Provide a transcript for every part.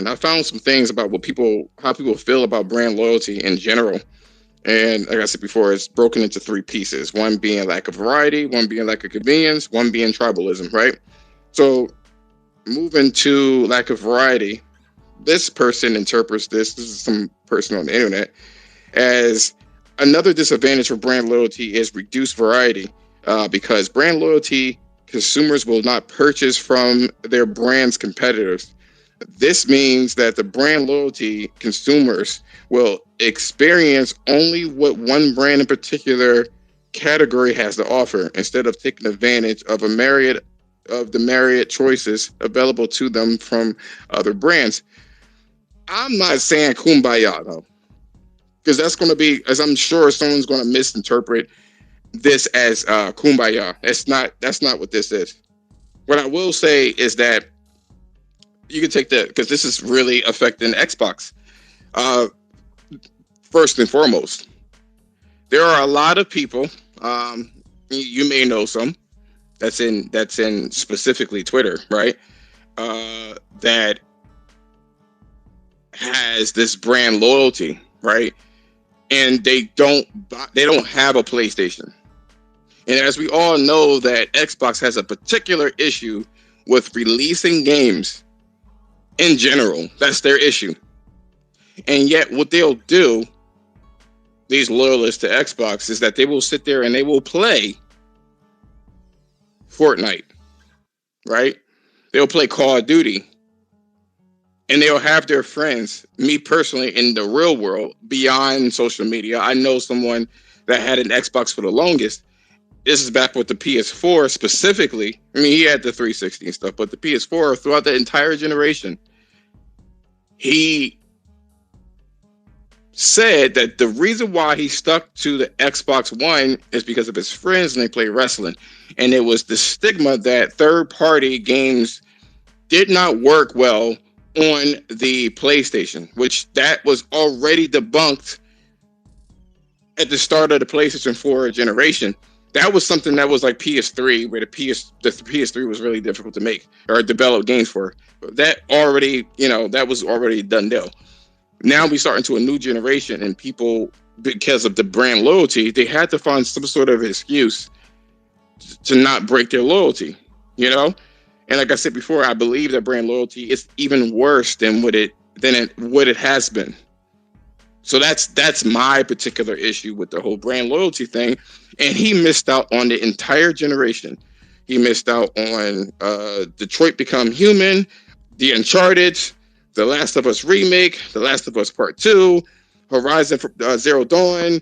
and I found some things about how people feel about brand loyalty in general. And like I said before, it's broken into three pieces: one being lack of variety, one being lack of convenience, one being tribalism. Right. So moving to lack of variety, this person interprets this. This is some person on the internet as another disadvantage for brand loyalty is reduced variety, because brand loyalty consumers will not purchase from their brand's competitors. This means that the brand loyalty consumers will experience only what one brand in particular category has to offer instead of taking advantage of the myriad choices available to them from other brands. I'm not saying kumbaya though, because that's going to be, as I'm sure someone's going to misinterpret this as kumbaya. That's not what this is. What I will say is that you can take that, because this is really affecting Xbox. Uh, First and foremost, there are a lot of people. You may know some. That's in specifically Twitter, right? That has this brand loyalty, right? And they don't have a PlayStation. And as we all know, that Xbox has a particular issue with releasing games in general. That's their issue. And yet what they'll do, these loyalists to Xbox, is that they will sit there and they will play Fortnite, right? They'll play Call of Duty, and they'll have their friends. Me personally, in the real world, beyond social media, I know someone that had an Xbox for the longest. This is back with the PS4 specifically. I mean, he had the 360 and stuff, but the PS4 throughout the entire generation, he said that the reason why he stuck to the Xbox One is because of his friends and they play wrestling. And it was the stigma that third-party games did not work well on the PlayStation, which that was already debunked at the start of the PlayStation 4 generation. That was something that was like PS3, where the PS3 was really difficult to make or develop games for. That already, that was already done deal. Now we start into a new generation, and people, because of the brand loyalty, they had to find some sort of excuse to not break their loyalty, And like I said before, I believe that brand loyalty is even worse than what it has been. So that's my particular issue with the whole brand loyalty thing. And he missed out on the entire generation. He missed out on Detroit Become Human, The Uncharted, The Last of Us Remake, The Last of Us Part 2, Horizon Zero Dawn,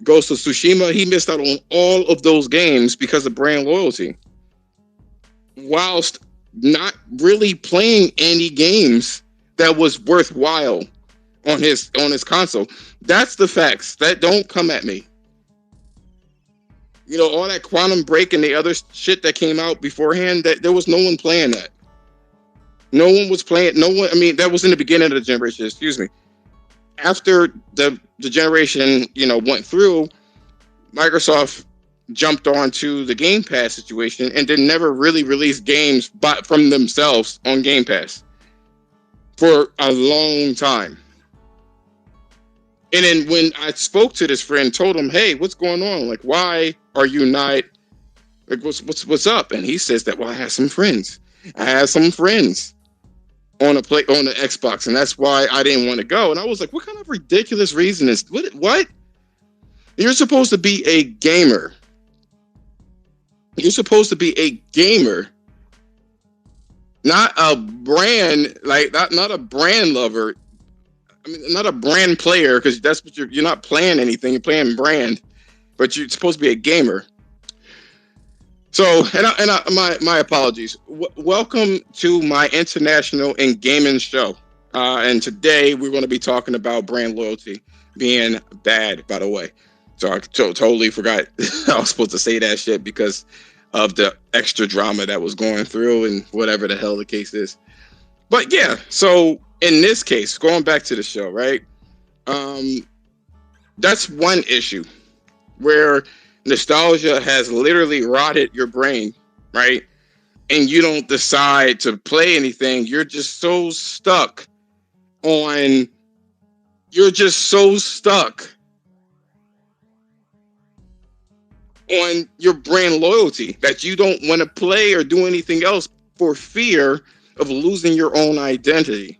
Ghost of Tsushima. He missed out on all of those games because of brand loyalty, whilst not really playing any games that was worthwhile on his console. That's the facts. That don't come at me. All that Quantum Break and the other shit that came out beforehand, that there was no one playing that. No one was playing. No one. I mean, that was in the beginning of the generation. Excuse me. After the generation, went through, Microsoft jumped onto the Game Pass situation and then never really released games from themselves on Game Pass for a long time. And then when I spoke to this friend, told him, "Hey, what's going on? Like, why are you not? Like, what's up?" And he says that, "Well, I have some friends. I have some friends on the Xbox, and that's why I didn't want to go." And I was like, "What kind of ridiculous reason is what? You're supposed to be a gamer. You're supposed to be a gamer, not a brand not a brand lover. I mean, not a brand player, because that's what you're not playing anything. You're playing brand, but you're supposed to be a gamer." So, my apologies. Welcome to my international and gaming show. And today we're going to be talking about brand loyalty being bad, by the way. So I totally forgot I was supposed to say that shit because of the extra drama that was going through and whatever the hell the case is. But yeah, so in this case, going back to the show, right? That's one issue where nostalgia has literally rotted your brain, right? and you don't decide to play anything, you're just so stuck on you're just so stuck on your brand loyalty that you don't want to play or do anything else for fear of losing your own identity.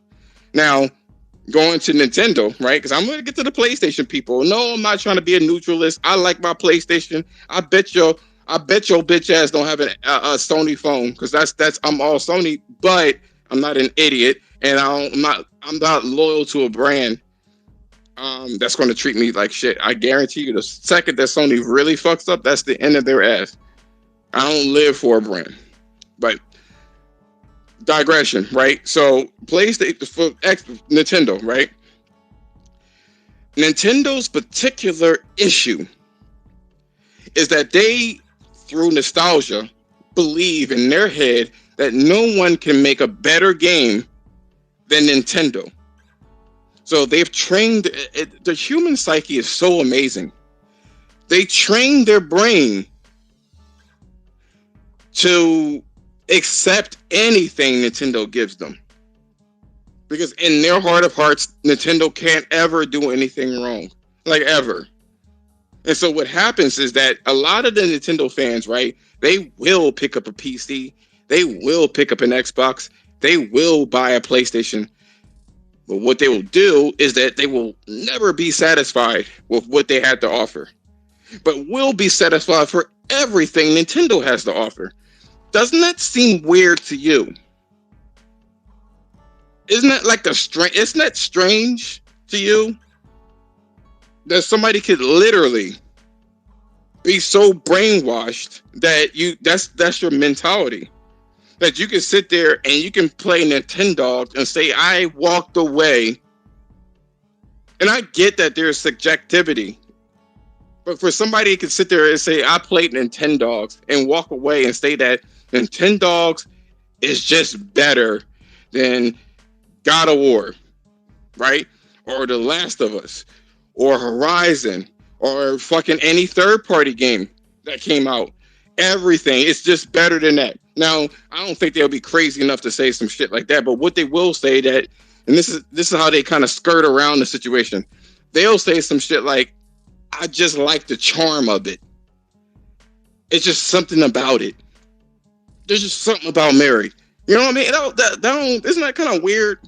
Now, going to Nintendo, right? Because I'm going to get to the PlayStation people. No, I'm not trying to be a neutralist. I like my PlayStation. I bet your bitch ass don't have a Sony phone, because I'm all Sony, but I'm not an idiot, and I'm not loyal to a brand that's going to treat me like shit. I guarantee you, the second that Sony really fucks up, that's the end of their ass. I don't live for a brand. But digression, right? So PlayStation for Nintendo, right? Nintendo's particular issue is that they, through nostalgia, believe in their head that no one can make a better game than Nintendo. So they've trained the human psyche is so amazing. They train their brain to accept anything Nintendo gives them, because in their heart of hearts, Nintendo can't ever do anything wrong, like ever. And so what happens is that a lot of the Nintendo fans, right, they will pick up a PC, they will pick up an Xbox, they will buy a PlayStation. But what they will do is that they will never be satisfied with what they had to offer, but will be satisfied for everything Nintendo has to offer. Doesn't that seem weird to you? Isn't that strange to you? That somebody could literally be so brainwashed that that's your mentality. That you can sit there and you can play Nintendo and say, I walked away. And I get that there's subjectivity. But for somebody who can sit there and say, I played Nintendo and walk away and say that Nintendo is just better than God of War, right? Or The Last of Us, or Horizon, or fucking any third-party game that came out. Everything, it's just better than that. Now, I don't think they'll be crazy enough to say some shit like that, but what they will say that, and this is how they kind of skirt around the situation. They'll say some shit like, I just like the charm of it. It's just something about it. There's just something about Mary. You know what I mean? Isn't that kind of weird?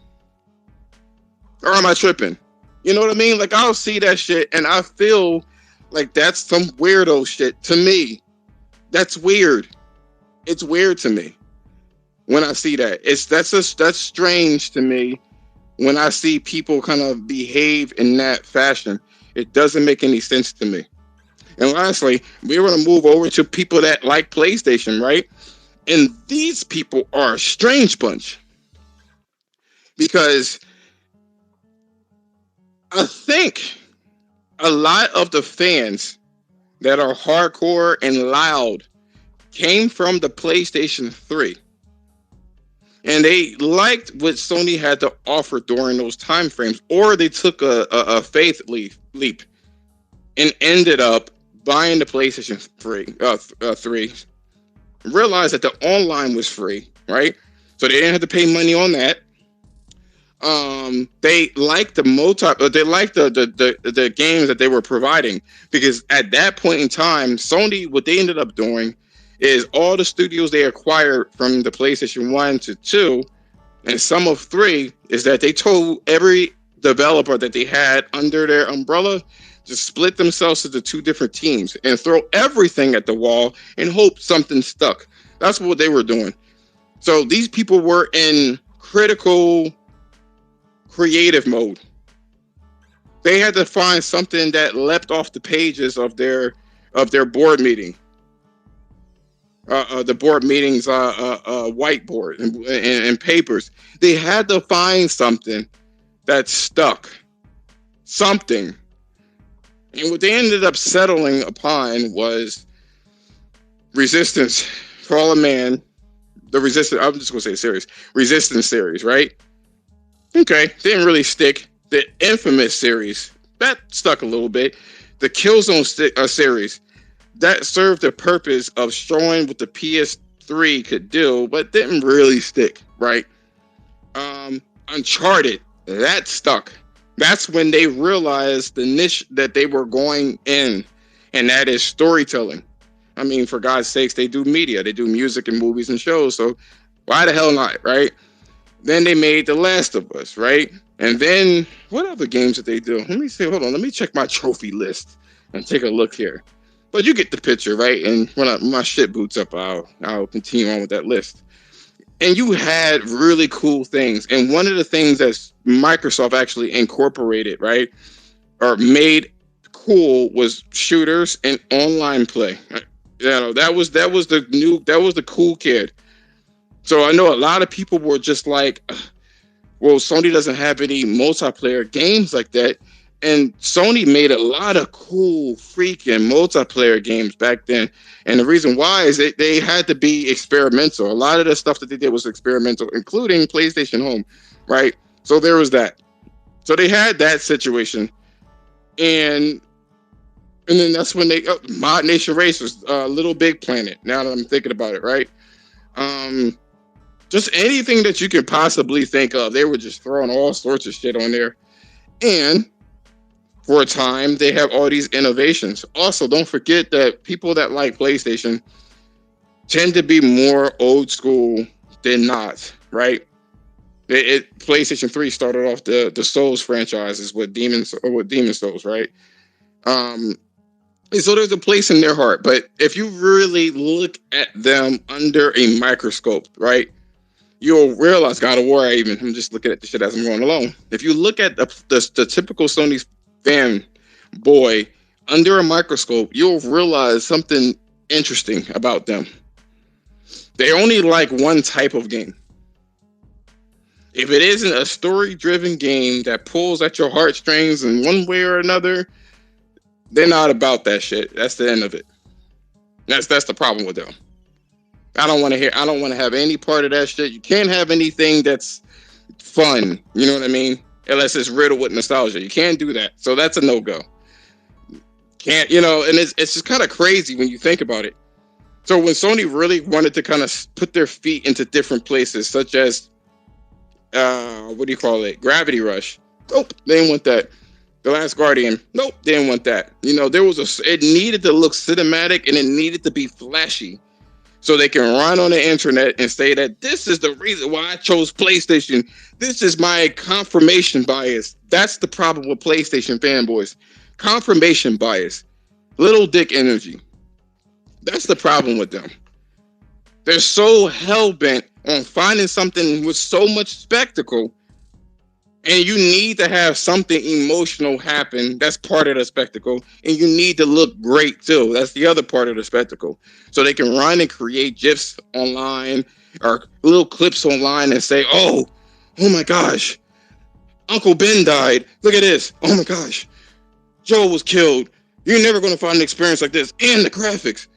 Or am I tripping? You know what I mean? Like, I'll see that shit and I feel like that's some weirdo shit to me. That's weird. It's weird to me when I see that. That's strange to me when I see people kind of behave in that fashion. It doesn't make any sense to me. And lastly, we're going to move over to people that like PlayStation, right? And these people are a strange bunch, because I think a lot of the fans that are hardcore and loud came from the PlayStation 3. And they liked what Sony had to offer during those time frames, or they took a faith leap and ended up buying the PlayStation 3, realized that the online was free, right? So they didn't have to pay money on that. They liked the games that they were providing, because at that point in time, Sony, what they ended up doing is all the studios they acquired from the PlayStation 1 to 2 and some of 3 is that they told every developer that they had under their umbrella to split themselves into 2 different teams and throw everything at the wall and hope something stuck. That's what they were doing. So these people were in critical creative mode. They had to find something that leapt off the pages of their board meeting. The board meetings, whiteboard and papers. They had to find something that stuck. Something. And what they ended up settling upon was Resistance, Fall of Man, the Resistance, I'm just going to say series, Resistance series, right? Okay, didn't really stick. The Infamous series, that stuck a little bit. The Killzone series, that served the purpose of showing what the 3 could do, but didn't really stick, right? Uncharted, that stuck. That's when they realized the niche that they were going in, and that is storytelling. I mean, for God's sakes, they do media, they do music and movies and shows, so why the hell not, right? Then they made The Last of Us, right? And then what other games did they do? Let me see. Hold on. Let me check my trophy list and take a look here. But you get the picture, right? And when my shit boots up, I'll continue on with that list. And you had really cool things. And one of the things that Microsoft actually incorporated, right, or made cool was shooters and online play. You know, that was the cool kid. So I know a lot of people were just like, well, Sony doesn't have any multiplayer games like that. And Sony made a lot of cool freaking multiplayer games back then. And the reason why is they had to be experimental. A lot of the stuff that they did was experimental, including PlayStation Home, right? So there was that. So they had that situation. And then that's when Mod Nation Racers, Little Big Planet, now that I'm thinking about it, right? Just anything that you can possibly think of. They were just throwing all sorts of shit on there. And for a time, they have all these innovations. Also, don't forget that people that like PlayStation tend to be more old school than not, right? PlayStation 3 started off the Souls franchises with Demon Souls, right? So there's a place in their heart. But if you really look at them under a microscope, right, you'll realize God of War. I'm just looking at the shit as I'm going along. If you look at the typical Sony fanboy under a microscope, you'll realize something interesting about them. They only like one type of game. If it isn't a story-driven game that pulls at your heartstrings in one way or another, they're not about that shit. That's the end of it. That's the problem with them. I don't want to have any part of that shit. You can't have anything that's fun. You know what I mean? Unless it's riddled with nostalgia. You can't do that. So that's a no-go. Can't, and it's just kind of crazy when you think about it. So when Sony really wanted to kind of put their feet into different places, such as, Gravity Rush. Nope, they didn't want that. The Last Guardian. Nope, they didn't want that. It needed to look cinematic and it needed to be flashy. So they can run on the internet and say that this is the reason why I chose PlayStation. This is my confirmation bias. That's the problem with PlayStation fanboys. Confirmation bias. Little dick energy. That's the problem with them. They're so hell-bent on finding something with so much spectacle, and you need to have something emotional happen. That's part of the spectacle. And you need to look great, too. That's the other part of the spectacle. So they can run and create GIFs online or little clips online and say, oh my gosh, Uncle Ben died. Look at this. Oh, my gosh. Joe was killed. You're never going to find an experience like this. And the graphics.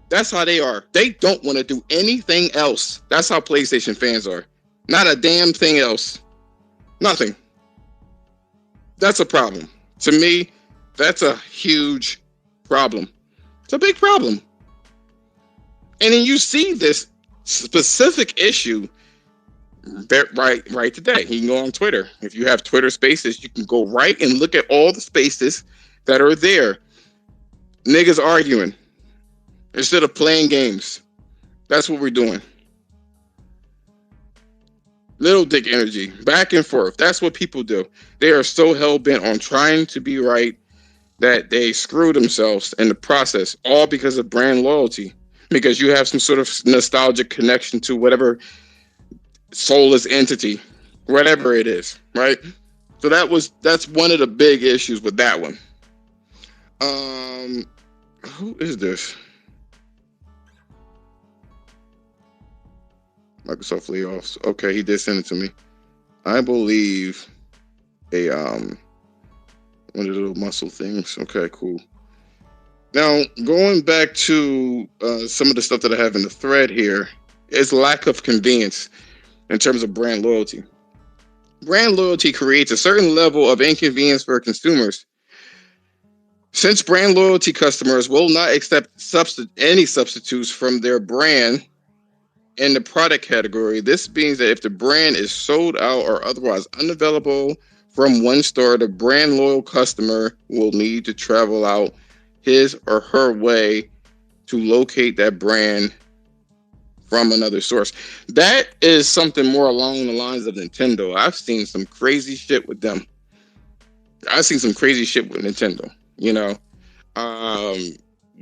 That's how they are. They don't want to do anything else. That's how PlayStation fans are. Not a damn thing else. Nothing. That's a problem. To me, that's a huge problem. It's a big problem. And then you see this specific issue right today. You can go on Twitter. If you have Twitter Spaces, you can go right and look at all the spaces that are there. Niggas arguing instead of playing games. That's what we're doing. Little dick energy, back and forth. That's what people do. They are so hell-bent on trying to be right that they screw themselves in the process, all because of brand loyalty, because you have some sort of nostalgic connection to whatever soulless entity, whatever it is, right? So that's one of the big issues with that one. Who is this? Microsoft layoffs. Okay, he did send it to me. I believe one of the little muscle things. Okay, cool. Now, going back to some of the stuff that I have in the thread here, is lack of convenience in terms of brand loyalty. Brand loyalty creates a certain level of inconvenience for consumers. Since brand loyalty customers will not accept any substitutes from their brand, In the product category, this means that if the brand is sold out or otherwise unavailable from one store, the brand loyal customer will need to travel out his or her way to locate that brand from another source. That is something more along the lines of Nintendo. I've seen some crazy shit with them. I've seen some crazy shit with Nintendo. You know,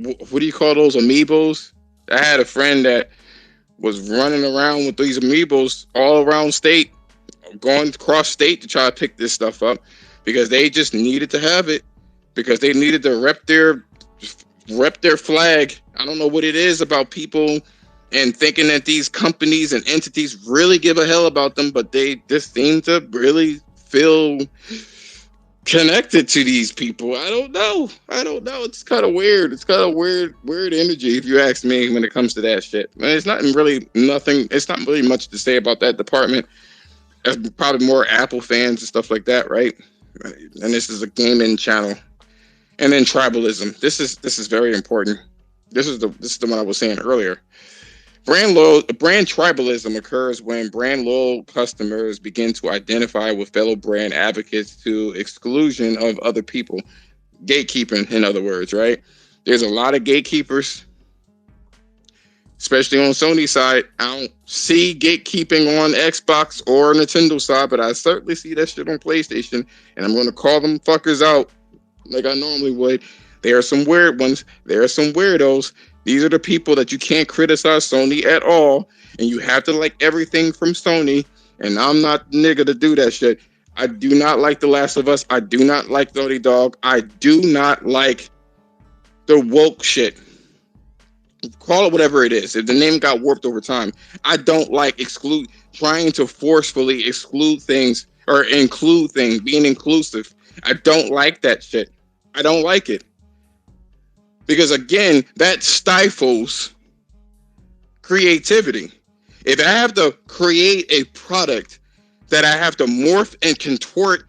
what do you call those amiibos? I had a friend that was running around with these amiibos all around state, going across state to try to pick this stuff up because they just needed to have it because they needed to rep their flag. I don't know what it is about people and thinking that these companies and entities really give a hell about them, but they just seem to really feel connected to these people. I don't know. It's kind of weird. It's kind of weird energy, if you ask me, when it comes to that shit. And it's not really nothing. It's not really much to say about that department. There's probably more Apple fans and stuff like that, right? And this is a gaming channel. And then tribalism. This is very important. This is the one I was saying earlier. Brand tribalism occurs when brand loyal customers begin to identify with fellow brand advocates to exclusion of other people. Gatekeeping, in other words, right? There's a lot of gatekeepers, especially on Sony's side. I don't see gatekeeping on Xbox or Nintendo side, but I certainly see that shit on PlayStation, and I'm going to call them fuckers out like I normally would. There are some weird ones. There are some weirdos. These are the people that you can't criticize Sony at all, and you have to like everything from Sony. And I'm not the nigga to do that shit. I do not like The Last of Us. I do not like Naughty Dog. I do not like the woke shit. Call it whatever it is. If the name got warped over time, I don't like trying to forcefully exclude things or include things, being inclusive. I don't like that shit. I don't like it. Because again, that stifles creativity. If I have to create a product that I have to morph and contort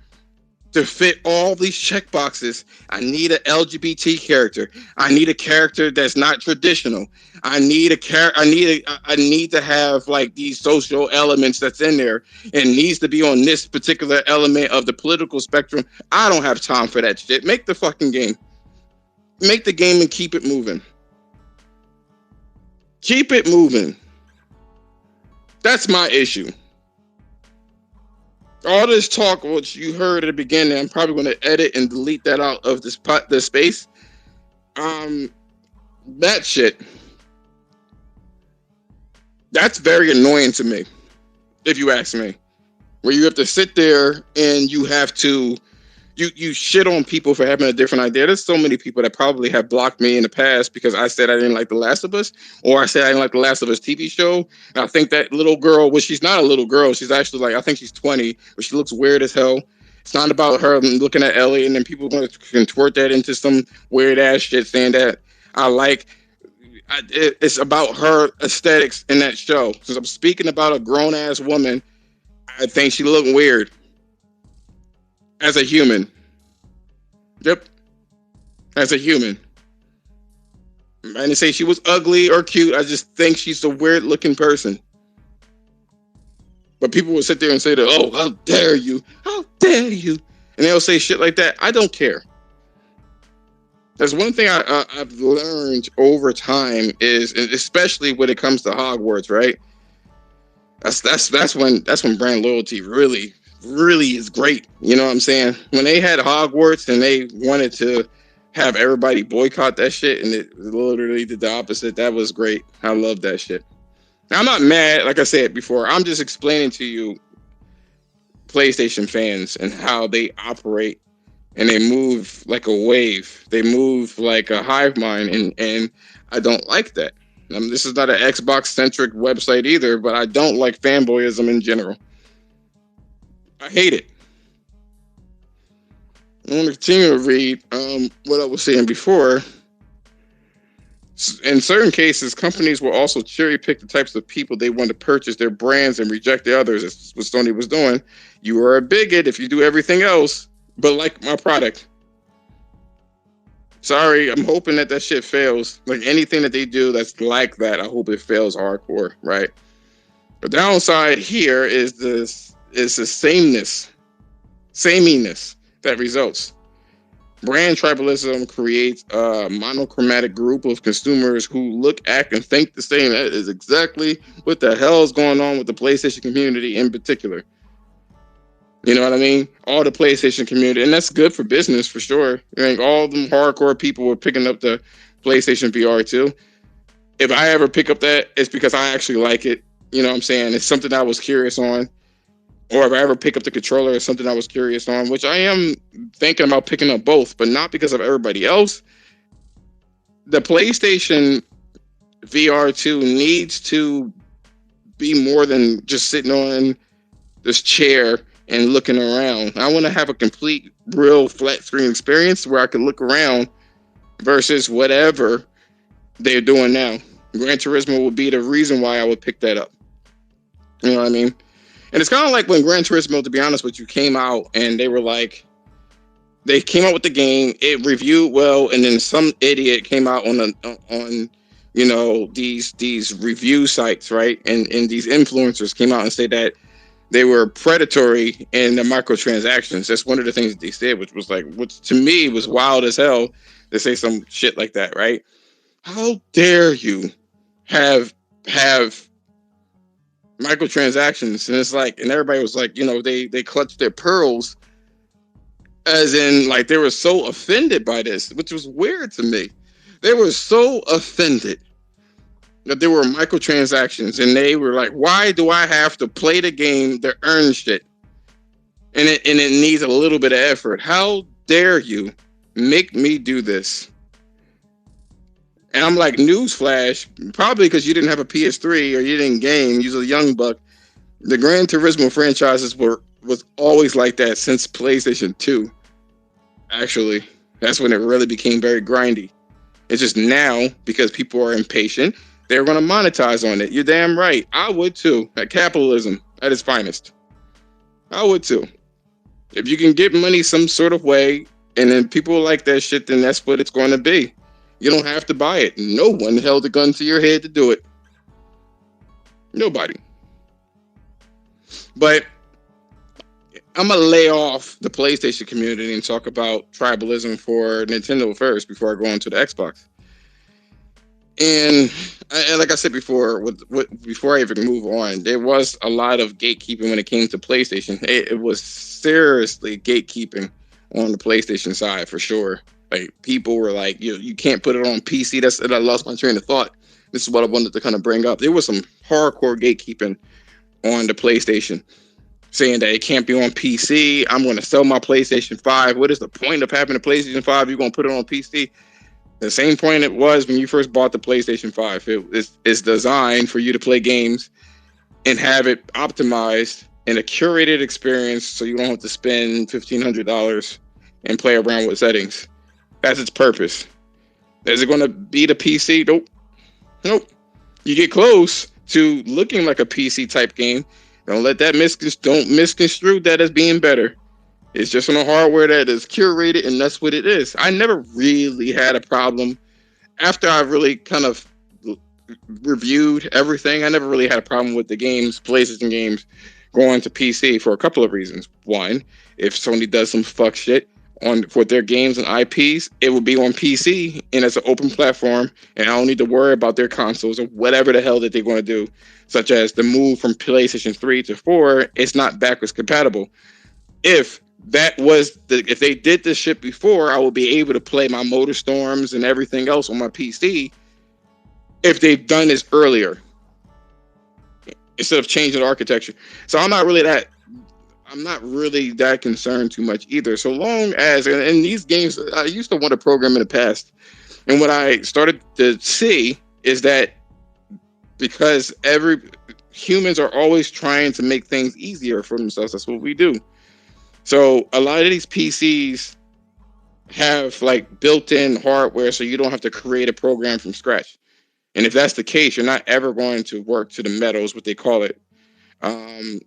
to fit all these checkboxes, I need an LGBT character. I need a character that's not traditional. I need to have like these social elements that's in there and needs to be on this particular element of the political spectrum. I don't have time for that shit. Make the fucking game. Make the game and keep it moving. Keep it moving. That's my issue. All this talk, which you heard at the beginning, I'm probably going to edit and delete that out of this space. That shit. That's very annoying to me, if you ask me. Where you have to sit there and you have to you shit on people for having a different idea. There's so many people that probably have blocked me in the past because I said I didn't like The Last of Us, or I said I didn't like The Last of Us TV show. And I think that little girl, well, she's not a little girl. She's actually like, I think she's 20, but she looks weird as hell. It's not about her looking at Ellie, and then people are going to contort that into some weird ass shit saying that I like. It's about her aesthetics in that show. Since I'm speaking about a grown ass woman, I think she looked weird as a human. Yep. As a human. I didn't say she was ugly or cute. I just think she's a weird looking person. But people will sit there and say that, oh, how dare you? How dare you? And they'll say shit like that. I don't care. There's one thing I've learned over time is, especially when it comes to Hogwarts, right? That's when brand loyalty really is great. You know what I'm saying? When they had Hogwarts and they wanted to have everybody boycott that shit, and it literally did the opposite. That was great. I love that shit. Now, I'm not mad, like I said before. I'm just explaining to you PlayStation fans and how they operate, and they move like a wave. They move like a hive mind, and I don't like that. This is not an Xbox-centric website either, but I don't like fanboyism in general. I hate it. I'm going to continue to read what I was saying before. In certain cases, companies will also cherry pick the types of people they want to purchase their brands and reject the others. That's what Sony was doing. You are a bigot if you do everything else but like my product. Sorry, I'm hoping that shit fails. Like anything that they do that's like that, I hope it fails hardcore, right? The downside here is the sameness that results. Brand tribalism creates a monochromatic group of consumers who look, act, and think the same. That is exactly what the hell is going on with the PlayStation community in particular. You know what I mean? All the PlayStation community, and that's good for business for sure. I think all them hardcore people were picking up the PlayStation VR too. If I ever pick up that, it's because I actually like it. You know what I'm saying? It's something I was curious on. Or if I ever pick up the controller, it's something I was curious on, which I am thinking about picking up both, but not because of everybody else. The PlayStation VR2 needs to be more than just sitting on this chair and looking around. I want to have a complete, real flat screen experience where I can look around versus whatever they're doing now. Gran Turismo would be the reason why I would pick that up. You know what I mean? And it's kind of like when Gran Turismo, to be honest with you, came out and they were like, they came out with the game, it reviewed well, and then some idiot came out on you know, these review sites, right? And these influencers came out and said that they were predatory in the microtransactions. That's one of the things that they said, which was like, which to me was wild as hell to say some shit like that, right? How dare you have microtransactions? And it's like, and everybody was like, you know, they clutched their pearls, as in like they were so offended by this, which was weird to me. They were so offended that there were microtransactions, and they were like, why do I have to play the game to earn shit? And it needs a little bit of effort. How dare you make me do this? And I'm like, newsflash, probably because you didn't have a PS3 or you didn't game, you're a young buck. The Gran Turismo franchises was always like that since PlayStation 2. Actually, that's when it really became very grindy. It's just now, because people are impatient, they're going to monetize on it. You're damn right. I would too. At capitalism at its finest. I would too. If you can get money some sort of way, and then people like that shit, then that's what it's going to be. You don't have to buy it. No one held a gun to your head to do it. Nobody. But I'm going to lay off the PlayStation community and talk about tribalism for Nintendo first before I go on to the Xbox. And like I said before, before I even move on, there was a lot of gatekeeping when it came to PlayStation. It was seriously gatekeeping on the PlayStation side for sure. Like people were like, you can't put it on PC. I lost my train of thought. This is what I wanted to kind of bring up. There was some hardcore gatekeeping on the PlayStation, saying that it can't be on PC. I'm going to sell my PlayStation 5. What is the point of having a PlayStation 5? You're going to put it on PC. The same point it was when you first bought the PlayStation 5. It's designed for you to play games and have it optimized in a curated experience so you don't have to spend $1,500 and play around with settings. That's its purpose. Is it going to be the PC? Nope. You get close to looking like a PC type game. Don't let that don't misconstrue that as being better. It's just on a hardware that is curated, and that's what it is. I never really had a problem after I really kind of reviewed everything. I never really had a problem with the games, PlayStation games, going to PC for a couple of reasons. One, if Sony does some fuck shit for their games and IPs, it will be on PC, and it's an open platform, and I don't need to worry about their consoles or whatever the hell that they're going to do, such as the move from PlayStation 3 to 4. It's not backwards compatible. If they did this shit before, I would be able to play my MotorStorms and everything else on my PC if they've done this earlier instead of changing the architecture. So I'm not really that concerned too much either. So long as, in these games, I used to want to program in the past. And what I started to see is that because humans are always trying to make things easier for themselves, that's what we do. So a lot of these PCs have like built-in hardware, so you don't have to create a program from scratch. And if that's the case, you're not ever going to work to the metals, what they call it, on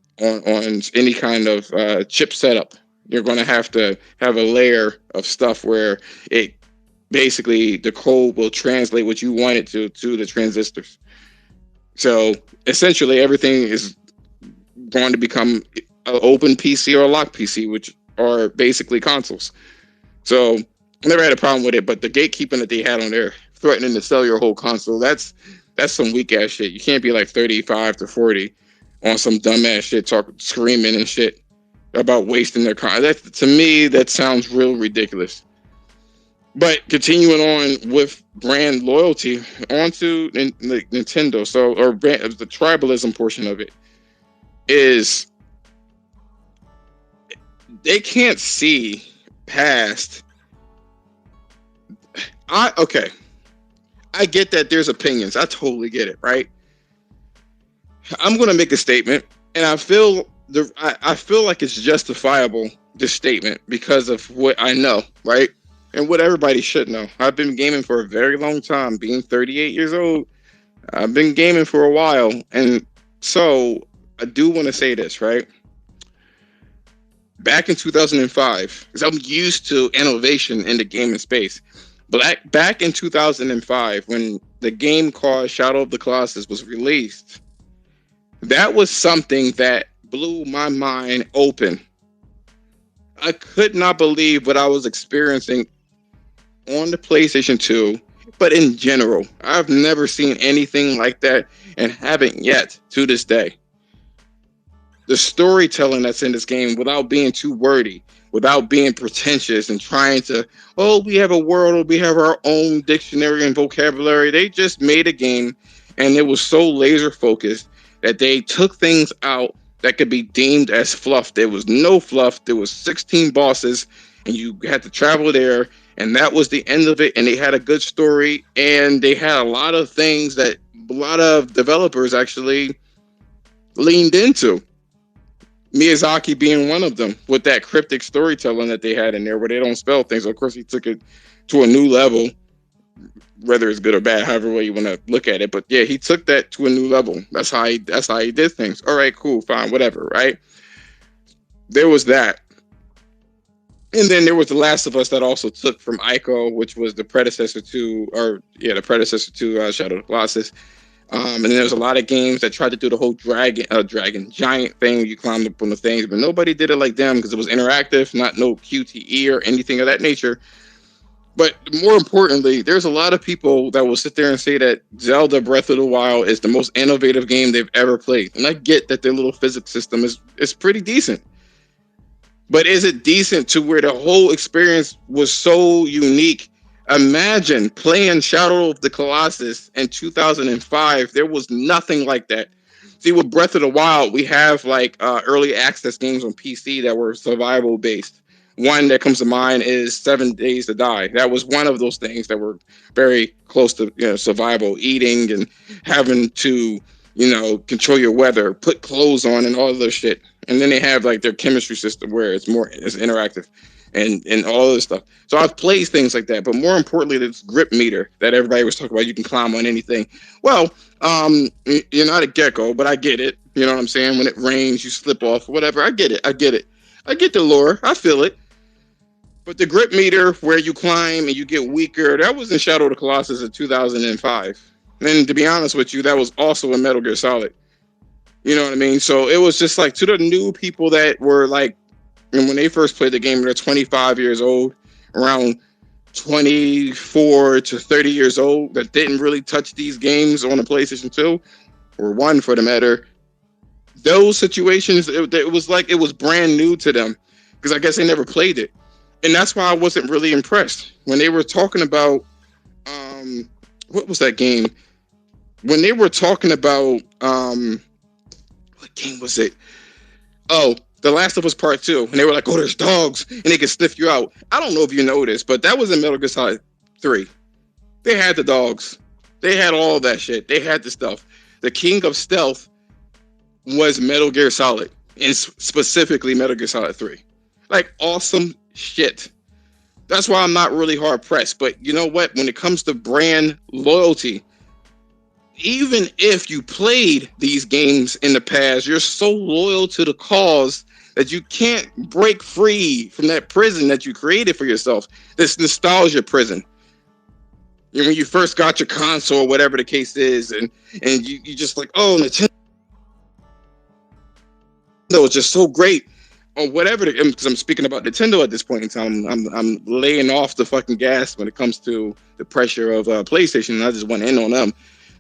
any kind of chip setup. You're going to have a layer of stuff where it basically, the code will translate what you want it to the transistors. So essentially, everything is going to become an open PC or a locked PC, which are basically consoles. So I never had a problem with it, but the gatekeeping that they had on there, threatening to sell your whole console, that's some weak ass shit. You can't be like 35 to 40 on some dumbass shit, screaming and shit about wasting their con. That, to me, that sounds real ridiculous. But continuing on with brand loyalty, onto Nintendo. So, or the tribalism portion of it is they can't see past. Okay, I get that there's opinions. I totally get it, right? I'm gonna make a statement, and I feel I feel like it's justifiable, this statement, because of what I know, right? And what everybody should know. I've been gaming for a very long time, being 38 years old. I've been gaming for a while, and so I do want to say this, right? Back in 2005, because I'm used to innovation in the gaming space. But back in 2005, when the game called Shadow of the Colossus was released, that was something that blew my mind open. I could not believe what I was experiencing on the PlayStation 2, but in general. I've never seen anything like that and haven't yet to this day. The storytelling that's in this game, without being too wordy, without being pretentious and trying to, oh, we have a world, we have our own dictionary and vocabulary. They just made a game, and it was so laser focused that they took things out that could be deemed as fluff. There was no fluff. There was 16 bosses, and you had to travel there, and that was the end of it. And they had a good story, and they had a lot of things that a lot of developers actually leaned into. Miyazaki being one of them, with that cryptic storytelling that they had in there, where they don't spell things. Of course, he took it to a new level, whether it's good or bad, however way you want to look at it. But yeah, he took that to a new level. That's how he did things. All right, cool, fine, whatever, right? There was that. And then there was The Last of Us that also took from Ico, which was the predecessor to, Shadow of the Colossus. And then there's a lot of games that tried to do the whole dragon giant thing. You climbed up on the things, but nobody did it like them because it was interactive, not no QTE or anything of that nature. But more importantly, there's a lot of people that will sit there and say that Zelda Breath of the Wild is the most innovative game they've ever played. And I get that their little physics system is pretty decent. But is it decent to where the whole experience was so unique? Imagine playing Shadow of the Colossus in 2005. There was nothing like that. See, with Breath of the Wild, we have like early access games on PC that were survival based. One that comes to mind is 7 Days to Die. That was one of those things that were very close to survival, eating and having to control your weather, put clothes on, and all of this shit. And then they have like their chemistry system where it's interactive and all of this stuff. So I've played things like that, but more importantly, this grip meter that everybody was talking about, you can climb on anything. Well, you're not a gecko, but I get it. You know what I'm saying? When it rains, you slip off, whatever. I get it. I get the lore. I feel it. But the grip meter where you climb and you get weaker, that was in Shadow of the Colossus in 2005. And to be honest with you, that was also in Metal Gear Solid. You know what I mean? So it was just like, to the new people that were like, and when they first played the game, they're 25 years old, around 24 to 30 years old, that didn't really touch these games on the PlayStation 2, or 1 for the matter. Those situations, it was like it was brand new to them, because I guess they never played it. And that's why I wasn't really impressed. When they were talking about, what was that game? When they were talking about, what game was it? Oh, The Last of Us Part 2. And they were like, oh, there's dogs, and they can sniff you out. I don't know if you know this, but that was in Metal Gear Solid 3. They had the dogs. They had all that shit. They had the stuff. The king of stealth was Metal Gear Solid, and specifically Metal Gear Solid 3. Like, awesome shit. That's why I'm not really hard pressed. But you know what? When it comes to brand loyalty, even if you played these games in the past, you're so loyal to the cause that you can't break free from that prison that you created for yourself. This nostalgia prison. When you first got your console, or whatever the case is, and you just like, oh, Nintendo is just so great, or whatever. Because I'm speaking about Nintendo at this point in time. I'm laying off the fucking gas when it comes to the pressure of PlayStation, and I just went in on them.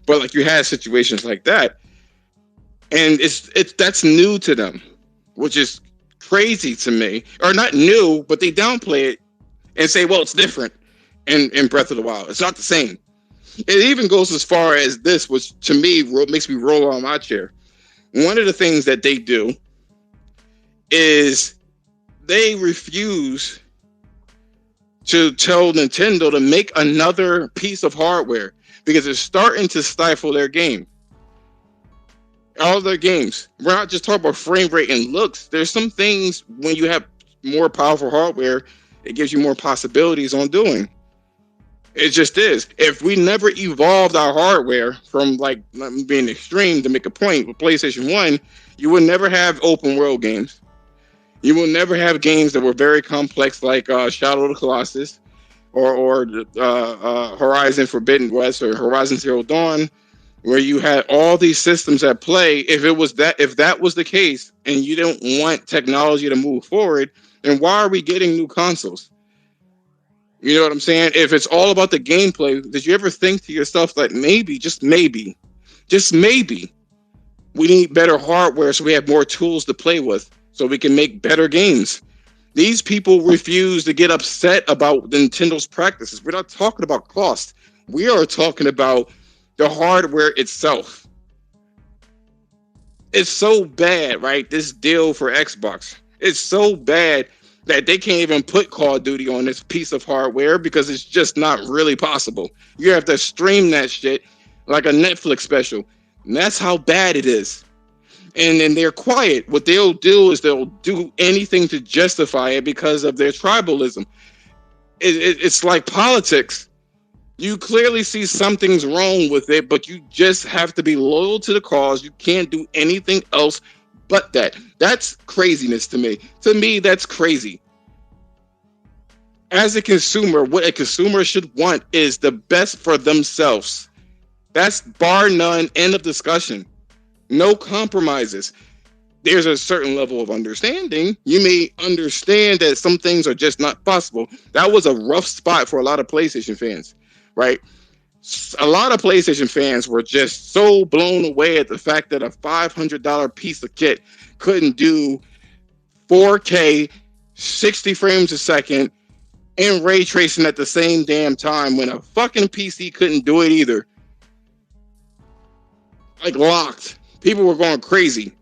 But like, you had situations like that, and it's that's new to them, which is crazy to me. Or not new, but they downplay it and say, well, it's different in Breath of the Wild. It's not the same. It even goes as far as this, which to me makes me roll on my chair. One of the things that they do is they refuse to tell Nintendo to make another piece of hardware because it's starting to stifle their game. All their games. We're not just talking about frame rate and looks. There's some things when you have more powerful hardware, it gives you more possibilities on doing. It just is. If we never evolved our hardware from like being extreme to make a point with PlayStation 1, you would never have open world games. You will never have games that were very complex like Shadow of the Colossus or Horizon Forbidden West or Horizon Zero Dawn, where you had all these systems at play. If that was the case, and you don't want technology to move forward, then why are we getting new consoles? You know what I'm saying? If it's all about the gameplay, did you ever think to yourself that maybe, just maybe, we need better hardware so we have more tools to play with, so we can make better games? These people refuse to get upset about Nintendo's practices. We're not talking about cost. We are talking about the hardware itself. It's so bad, right? This deal for Xbox. It's so bad that they can't even put Call of Duty on this piece of hardware because it's just not really possible. You have to stream that shit like a Netflix special. And that's how bad it is. And then they're quiet. What they'll do is they'll do anything to justify it because of their tribalism. It's like politics. You clearly see something's wrong with it, but you just have to be loyal to the cause. You can't do anything else but that. That's craziness to me. To me, that's crazy. As a consumer, what a consumer should want is the best for themselves. That's bar none, end of discussion. No compromises. There's a certain level of understanding. You may understand that some things are just not possible. That was a rough spot for a lot of PlayStation fans, right? A lot of PlayStation fans were just so blown away at the fact that a $500 piece of kit couldn't do 4K, 60 frames a second, and ray tracing at the same damn time when a fucking PC couldn't do it either. Like, locked. People were going crazy.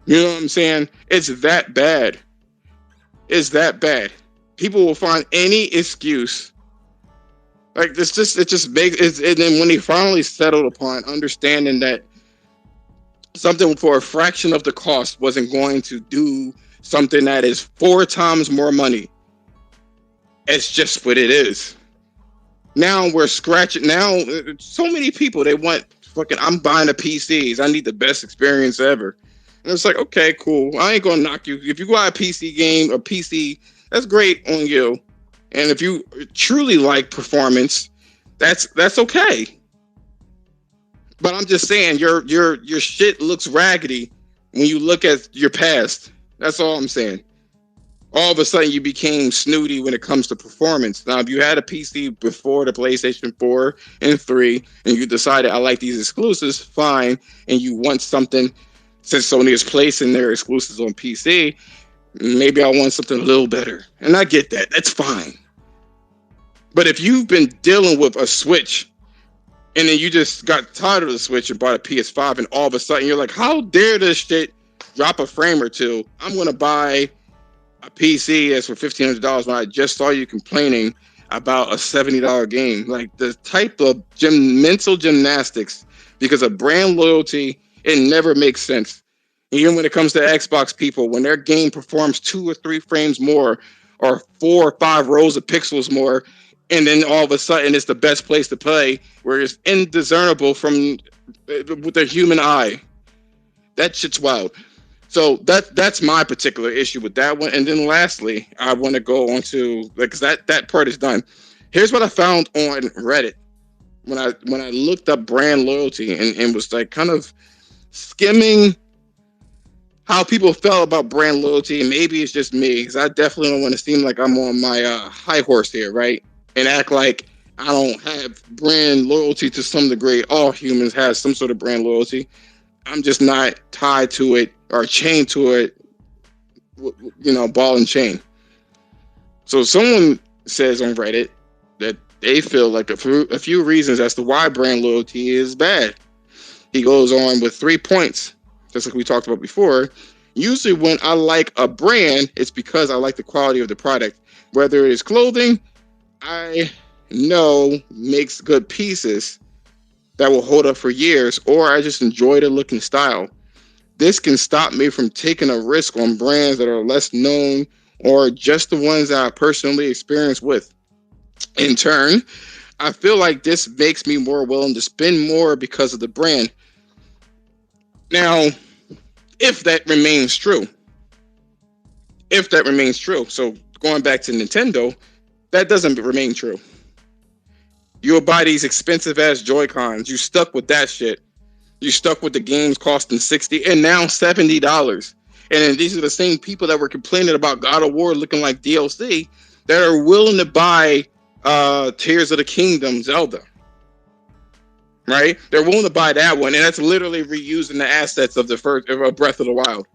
You know what I'm saying? It's that bad. It's that bad. People will find any excuse. Like, it just makes it. And then when they finally settled upon understanding that something for a fraction of the cost wasn't going to do something that is 4 times more money, it's just what it is. Now we're scratching. Now, so many people, they want fucking, I'm buying a PCs. I need the best experience ever. And it's like, okay, cool. I ain't gonna knock you. If you buy a PC game, a PC, that's great on you. And if you truly like performance, that's okay. But I'm just saying, your shit looks raggedy when you look at your past. That's all I'm saying. All of a sudden, you became snooty when it comes to performance. Now, if you had a PC before the PlayStation 4 and 3, and you decided, I like these exclusives, fine, and you want something, since Sony is placing their exclusives on PC, maybe I want something a little better. And I get that. That's fine. But if you've been dealing with a Switch, and then you just got tired of the Switch and bought a PS5, and all of a sudden you're like, how dare this shit drop a frame or two? I'm going to buy a PC that's for $1,500 when I just saw you complaining about a $70 game. Like, the type of mental gymnastics because of brand loyalty, it never makes sense. Even when it comes to Xbox people, when their game performs 2 or 3 frames more or 4 or 5 rows of pixels more, and then all of a sudden it's the best place to play, where it's indiscernible from with the human eye. That shit's wild. So that's my particular issue with that one. And then lastly, I want to go on to, because that part is done. Here's what I found on Reddit when I looked up brand loyalty and was like kind of skimming how people felt about brand loyalty. And maybe it's just me because I definitely don't want to seem like I'm on my high horse here, right? And act like I don't have brand loyalty to some degree. All humans have some sort of brand loyalty. I'm just not tied to it or chained to it, ball and chain. So someone says on Reddit that they feel like a few reasons as to why brand loyalty is bad. He goes on with 3 points, just like we talked about before. Usually when I like a brand, it's because I like the quality of the product. Whether it is clothing, I know makes good pieces that will hold up for years, or I just enjoy the look and style. This can stop me from taking a risk on brands that are less known or just the ones that I personally experience with. In turn, I feel like this makes me more willing to spend more because of the brand. Now, if that remains true, so going back to Nintendo, that doesn't remain true. You'll buy these expensive ass Joy-Cons. You stuck with that shit. You stuck with the games costing $60 and now $70. And then these are the same people that were complaining about God of War looking like DLC that are willing to buy Tears of the Kingdom Zelda. Right? They're willing to buy that one, and that's literally reusing the assets of the first of Breath of the Wild.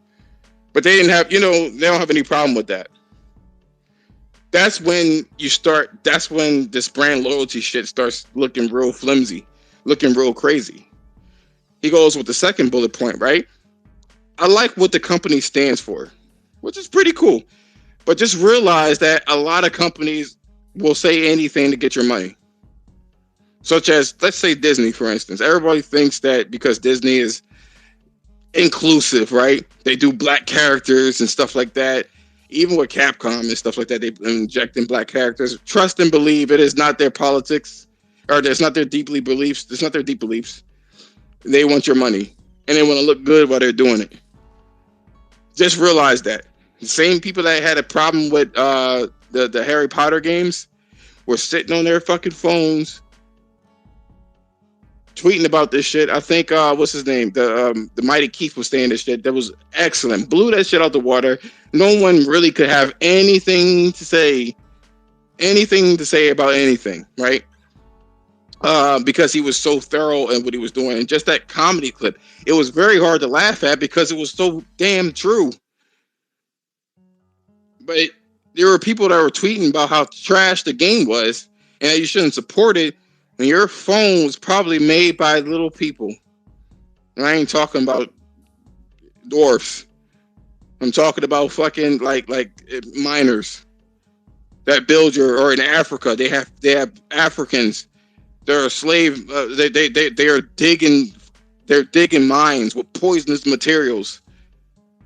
But they didn't have, they don't have any problem with that. That's when this brand loyalty shit starts looking real flimsy, looking real crazy. He goes with the second bullet point, right? I like what the company stands for, which is pretty cool. But just realize that a lot of companies will say anything to get your money. Such as, let's say Disney, for instance. Everybody thinks that because Disney is inclusive, right? They do black characters and stuff like that. Even with Capcom and stuff like that, they inject in black characters. Trust and believe it is not their politics, or it's not their deep beliefs. It's not their deep beliefs. They want your money, and they want to look good while they're doing it. Just realize that. The same people that had a problem with the Harry Potter games were sitting on their fucking phones tweeting about this shit. I think what's his name? The Mighty Keith was saying this shit. That was excellent. Blew that shit out the water. No one really could have anything to say about anything, right? Because he was so thorough in what he was doing. And just that comedy clip, it was very hard to laugh at because it was so damn true. But there were people that were tweeting about how trash the game was and that you shouldn't support it. And your phone was probably made by little people. And I ain't talking about dwarfs. I'm talking about fucking like miners that build or in Africa they have Africans. They're slave. They are digging mines with poisonous materials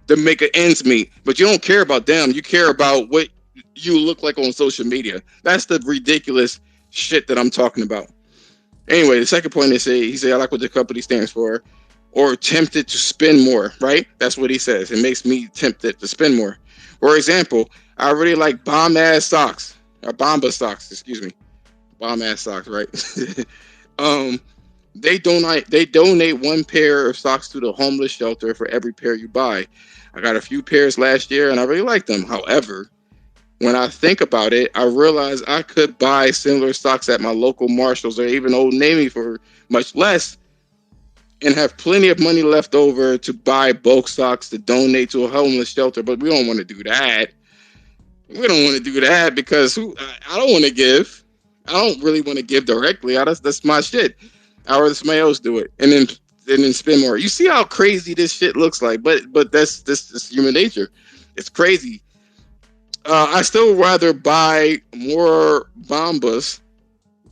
to make an ends meet. But you don't care about them. You care about what you look like on social media. That's the ridiculous shit that I'm talking about. Anyway, the second point he said I like what the company stands for, or tempted to spend more, right? That's what he says. It makes me tempted to spend more. For example, I really like bomb-ass socks, or Bomba socks, excuse me. Bomb-ass socks, right? They donate one pair of socks to the homeless shelter for every pair you buy. I got a few pairs last year, and I really like them. However, when I think about it, I realize I could buy similar socks at my local Marshalls or even Old Navy for much less and have plenty of money left over to buy bulk socks to donate to a homeless shelter. But we don't want to do that. We don't want to do that because I don't want to give. I don't really want to give directly. That's my shit. I'd rather somebody else do it and then spend more. You see how crazy this shit looks like, but that's human nature. It's crazy. I still rather buy more Bombas,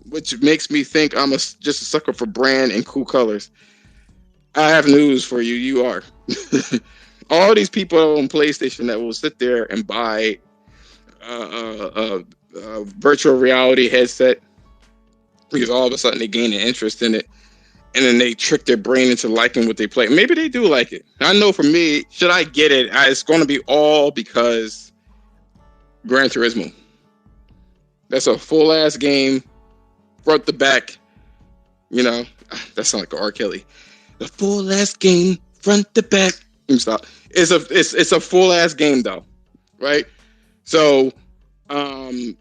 which makes me think I'm just a sucker for brand and cool colors. I have news for you. You are. All these people on PlayStation that will sit there and buy a virtual reality headset because all of a sudden they gain an interest in it, and then they trick their brain into liking what they play. Maybe they do like it. I know for me, should I get it, it's going to be all because Gran Turismo. That's a full ass game, front to back. You know, that sounds like R. Kelly. The full ass game, front to back. Stop. It's a full ass game though, right? So, and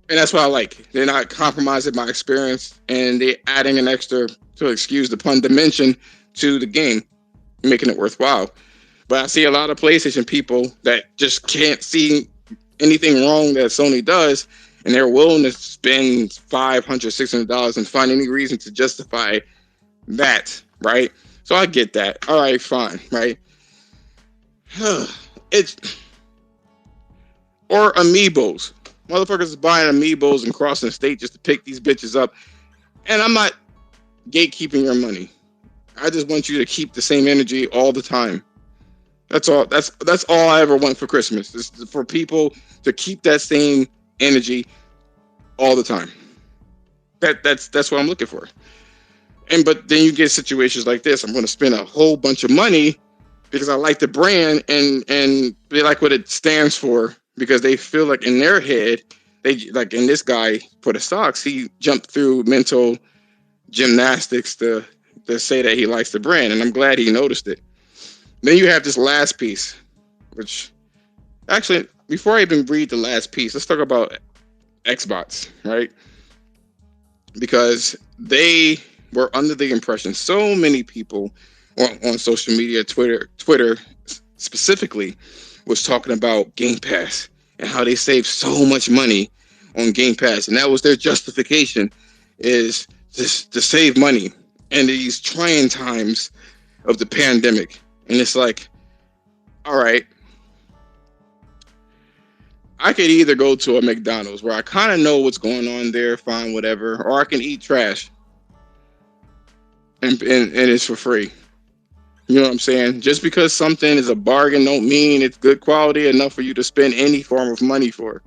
that's what I like. They're not compromising my experience, and they're adding an extra, to excuse the pun, dimension to the game, making it worthwhile. But I see a lot of PlayStation people that just can't see anything wrong that Sony does, and they're willing to spend $500, $600 and find any reason to justify that, right? So I get that. All right, fine, right? It's or amiibos. Motherfuckers is buying amiibos and crossing the state just to pick these bitches up. And I'm not gatekeeping your money. I just want you to keep the same energy all the time. That's all. That's all I ever want for Christmas. Is for people to keep that same energy all the time. That's what I'm looking for. But then you get situations like this. I'm going to spend a whole bunch of money because I like the brand and they like what it stands for, because they feel like in their head, they like, in this guy for the Sox, he jumped through mental gymnastics to say that he likes the brand, and I'm glad he noticed it. Then you have this last piece, which actually, before I even read the last piece, let's talk about Xbox, right? Because they were under the impression, so many people on social media, Twitter specifically, was talking about Game Pass and how they save so much money on Game Pass, and that was their justification, is just to save money in these trying times of the pandemic. And it's like, all right, I could either go to a McDonald's where I kind of know what's going on there, fine, whatever, or I can eat trash and it's for free. You know what I'm saying? Just because something is a bargain don't mean it's good quality enough for you to spend any form of money for.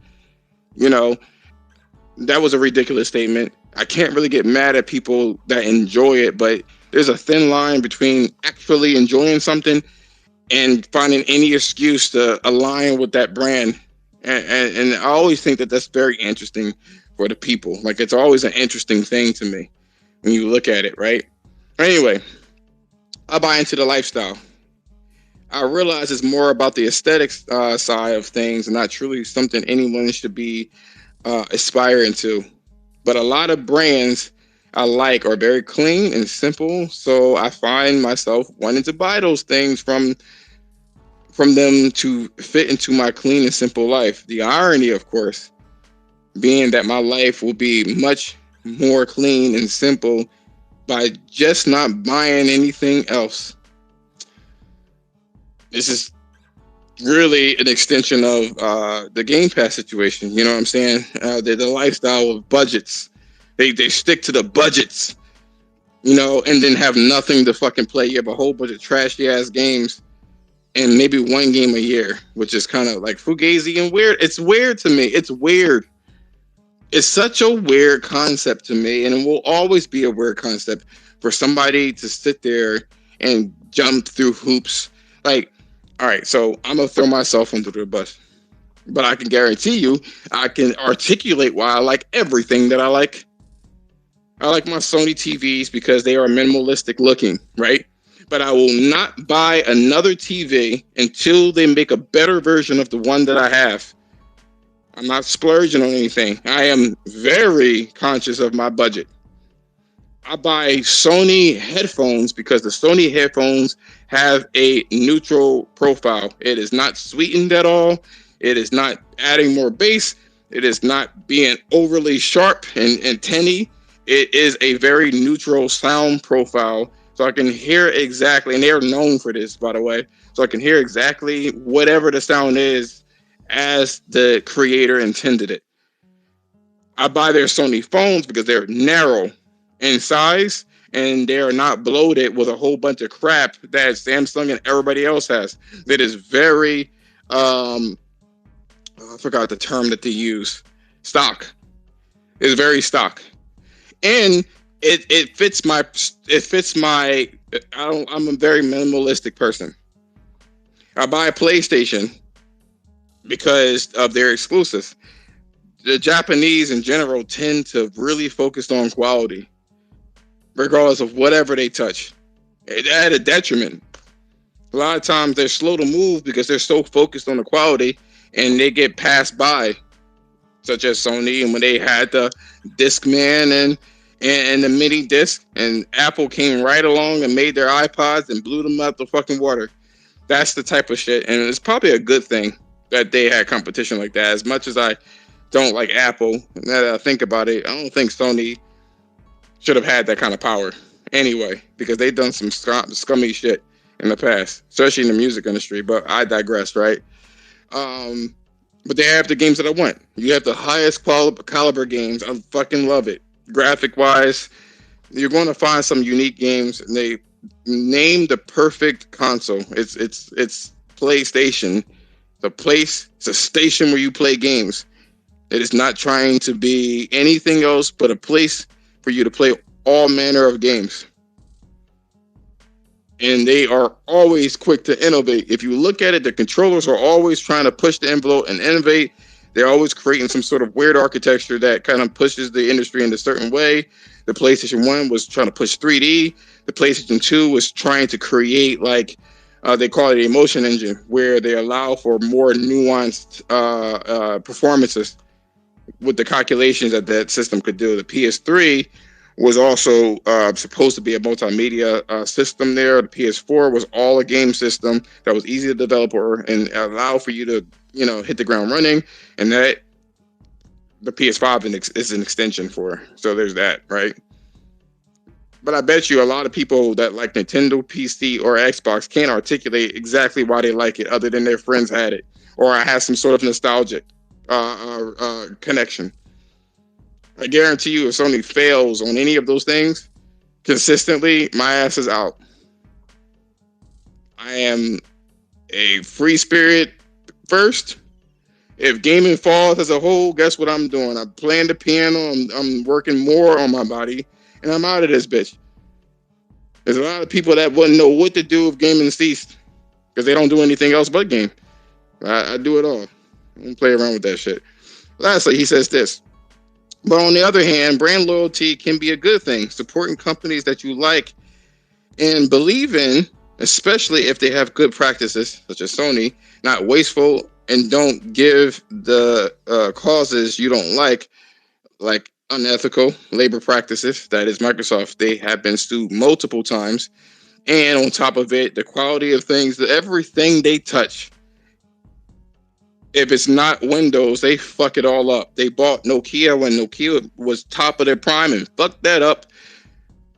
You know, that was a ridiculous statement. I can't really get mad at people that enjoy it, but there's a thin line between actually enjoying something and finding any excuse to align with that brand. And I always think that that's very interesting for the people. Like, it's always an interesting thing to me when you look at it, right? Anyway, I buy into the lifestyle. I realize it's more about the aesthetics side of things and not truly something anyone should be aspiring to. But a lot of brands I like are very clean and simple, so I find myself wanting to buy those things from them to fit into my clean and simple life. The irony, of course, being that my life will be much more clean and simple by just not buying anything else. This is really an extension of the Game Pass situation. You know what I'm saying? The lifestyle of budgets. They stick to the budgets, you know, and then have nothing to fucking play. You have a whole bunch of trashy ass games and maybe one game a year, which is kind of like fugazi and weird. It's weird to me. It's weird. It's such a weird concept to me, and it will always be a weird concept for somebody to sit there and jump through hoops. Like, all right, so I'm going to throw myself under the bus, but I can guarantee you I can articulate why I like everything that I like. I like my Sony TVs because they are minimalistic looking, right? But I will not buy another TV until they make a better version of the one that I have. I'm not splurging on anything. I am very conscious of my budget. I buy Sony headphones because the Sony headphones have a neutral profile. It is not sweetened at all. It is not adding more bass. It is not being overly sharp and tinny. It is a very neutral sound profile. So I can hear exactly, and they're known for this, by the way. So I can hear exactly whatever the sound is as the creator intended it. I buy their Sony phones because they're narrow in size and they are not bloated with a whole bunch of crap that Samsung and everybody else has. That is very, I forgot the term that they use. Stock. It's very stock. And it fits my I'm a very minimalistic person. I buy a PlayStation because of their exclusives. the Japanese in general tend to really focus on quality, regardless of whatever they touch. At a detriment. A lot of times they're slow to move because they're so focused on the quality, and they get passed by, such as Sony, and when they had the Discman and the mini disc, and Apple came right along and made their iPods and blew them out the fucking water. That's the type of shit, and it's probably a good thing that they had competition like that. As much as I don't like Apple, now that I think about it, I don't think Sony should have had that kind of power anyway, because they've done some scummy shit in the past, especially in the music industry. But I digress, right? Um, but they have the games that I want. You have the highest caliber games. I fucking love it. Graphic wise, you're going to find some unique games, and they name the perfect console. It's PlayStation. The place. It's a station where you play games. It is not trying to be anything else but a place for you to play all manner of games. And they are always quick to innovate. If you look at it, the controllers are always trying to push the envelope and innovate. They're always creating some sort of weird architecture that kind of pushes the industry in a certain way. The PlayStation 1 was trying to push 3D. The PlayStation 2 was trying to create, like, they call it a motion engine, where they allow for more nuanced performances with the calculations that that system could do. The PS3 was also supposed to be a multimedia system there. The PS4 was all a game system that was easy to develop and allow for you to, hit the ground running. And that the PS5 is an extension for. So there's that, right? But I bet you a lot of people that like Nintendo, PC, or Xbox can't articulate exactly why they like it, other than their friends had it, or I have some sort of nostalgic connection. I guarantee you, if Sony fails on any of those things consistently, my ass is out. I am a free spirit first. If gaming falls as a whole, guess what I'm doing? I'm playing the piano. I'm working more on my body, and I'm out of this bitch. There's a lot of people that wouldn't know what to do if gaming ceased because they don't do anything else but game. I do it all. I don't play around with that shit. Lastly, he says this. But on the other hand, brand loyalty can be a good thing. Supporting companies that you like and believe in, especially if they have good practices, such as Sony, not wasteful, and don't give the causes you don't like unethical labor practices. That is Microsoft. They have been sued multiple times. And on top of it, the quality of things, everything they touch, if it's not Windows, they fuck it all up. They bought Nokia when Nokia was top of their prime and fucked that up.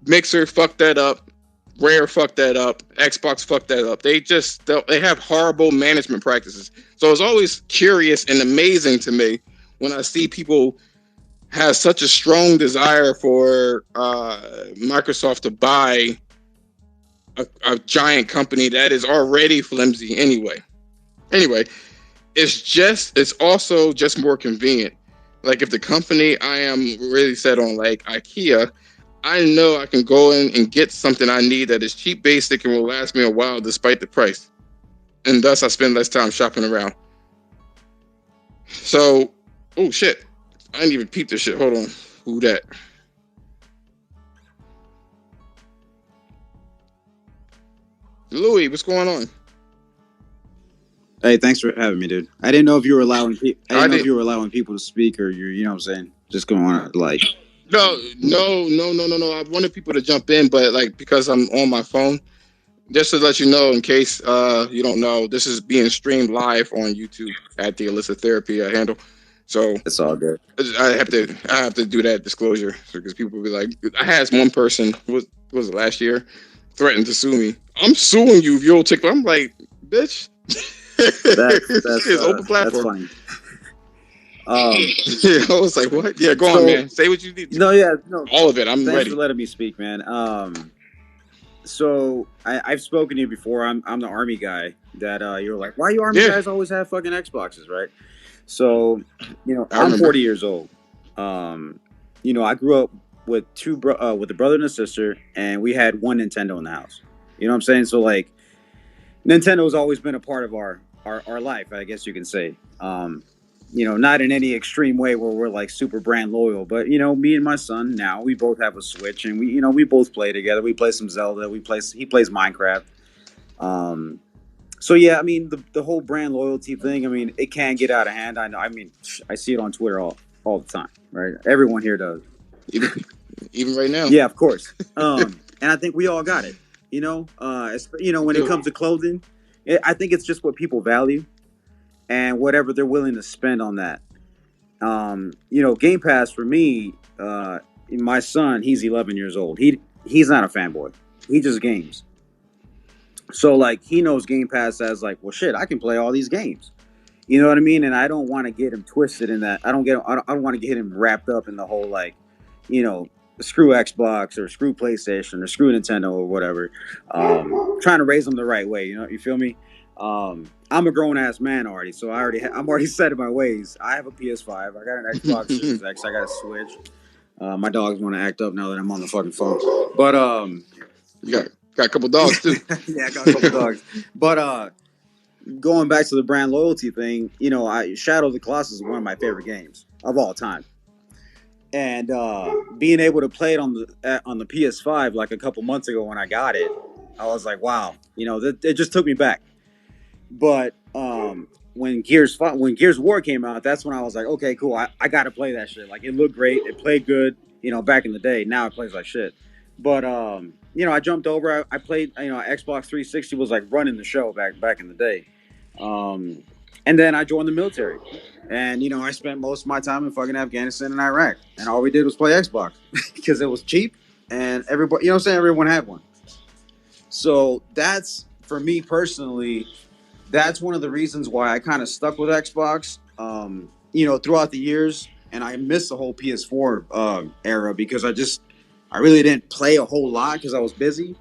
Mixer fucked that up. Rare fucked that up. Xbox fucked that up. They have horrible management practices. So it's always curious and amazing to me when I see people have such a strong desire for Microsoft to buy a giant company that is already flimsy anyway. It's also just more convenient. Like if the company I am really set on, like IKEA, I know I can go in and get something I need that is cheap, basic, and will last me a while despite the price. And thus I spend less time shopping around. So, oh shit. I didn't even peep this shit. Hold on. Who that? Louis, what's going on? Hey, thanks for having me, dude. I didn't know if you were allowing if you were allowing people to speak, or you know what I'm saying, just going on like. No. I wanted people to jump in, but like because I'm on my phone, just to let you know, in case you don't know, this is being streamed live on YouTube at the Illicit Therapy handle. So It's all good. I have to do that disclosure because people will be like, I had one person was it last year threatened to sue me. I'm suing you if you don't take. I'm like, bitch. It's open platform. That's yeah, I was like, what? Yeah, go on, man. Say what you need. No, all of it. I'm thanks ready. for letting me speak, man. So I've spoken to you before. I'm the Army guy. That you're like, why you Army guys always have fucking Xboxes, right? So I'm 40 years old. I grew up with with a brother and a sister, and we had one Nintendo in the house. You know what I'm saying? So like, Nintendo's always been a part of our life, I guess you can say. not in any extreme way where we're like super brand loyal, but me and my son now, we both have a Switch, and we both play together. We play some Zelda. He plays Minecraft. Um, so yeah, I mean the whole brand loyalty thing. I mean, it can get out of hand. I know. I mean, I see it on Twitter all the time. Right? Everyone here does. Even right now. Yeah, of course. And I think we all got it. When it comes to clothing, I think it's just what people value and whatever they're willing to spend on that. Game Pass for me, my son, he's 11 years old. He's not a fanboy. He just games. So like he knows Game Pass as like, well, shit, I can play all these games. You know what I mean? And I don't want to get him twisted in that. I don't want to get him wrapped up in the whole like, screw Xbox or screw PlayStation or screw Nintendo or whatever. Trying to raise them the right way. You feel me? I'm a grown ass man already, so I'm already set in my ways. I have a PS5. I got an Xbox Series X. I got a Switch. My dogs want to act up now that I'm on the fucking phone. But you got a couple dogs too. Yeah, I got a couple dogs. But going back to the brand loyalty thing, Shadow of the Colossus is one of my favorite games of all time. And being able to play it on the PS5 like a couple months ago when I got it, I was like, wow, it just took me back. But when Gears of War came out, that's when I was like, okay, cool, I got to play that shit. Like, it looked great, it played good, back in the day. Now it plays like shit. But I jumped over. I played. Xbox 360 was like running the show back in the day. And then I joined the military, and I spent most of my time in fucking Afghanistan and Iraq, and all we did was play Xbox because it was cheap, and everybody, everyone had one. So that's, for me personally, that's one of the reasons why I kind of stuck with Xbox, throughout the years, and I missed the whole PS4 era because I really didn't play a whole lot because I was busy.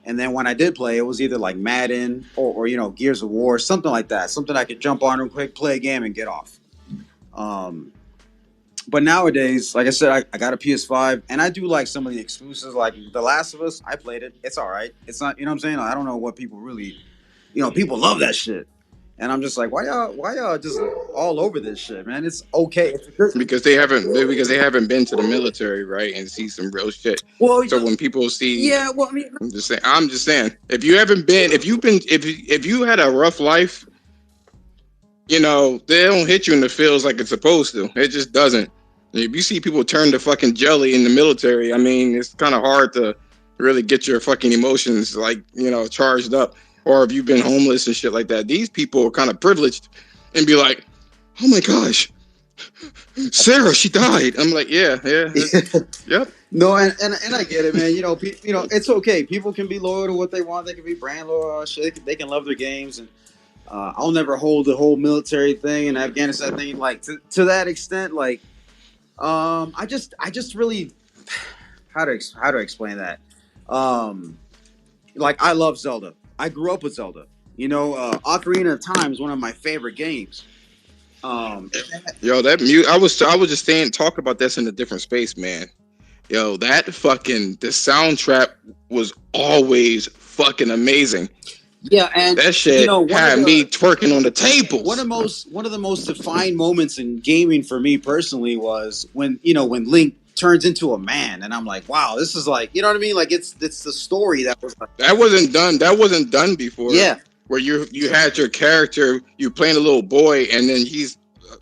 And then when I did play, it was either like Madden or Gears of War, something like that. Something I could jump on real quick, play a game, and get off. But nowadays, like I said, I got a PS5, and I do like some of the exclusives. Like The Last of Us, I played it. It's all right. It's not, what I'm saying? I don't know what people really, people love that shit. And I'm just like, why y'all just all over this shit, man? It's okay. Because they haven't been to the military, right, and see some real shit. Well, so when people see, yeah, well, I mean, I'm just saying, if you had a rough life, they don't hit you in the feels like it's supposed to. It just doesn't. If you see people turn to fucking jelly in the military, I mean, it's kind of hard to really get your fucking emotions like charged up. Or if you've been homeless and shit like that, these people are kind of privileged and be like, oh my gosh, Sarah, she died. I'm like, yeah. Yep. No, and I get it, man. It's okay. People can be loyal to what they want. They can be brand loyal. Shit. They can love their games. And I'll never hold the whole military thing and Afghanistan thing like to that extent. Like, I just really, how to explain that? Like, I love Zelda. I grew up with Zelda. Ocarina of Time is one of my favorite games. Yo, that mute. I was just saying, talk about this in a different space, man. Yo, the soundtrack was always fucking amazing. Yeah, and that shit had me twerking on the tables. One of the most defined moments in gaming for me personally was when Link turns into a man, and I'm like, wow, this is like, you know what I mean? Like, it's the story that was like, that wasn't done before. Yeah, where you had your character, you playing a little boy, and then he's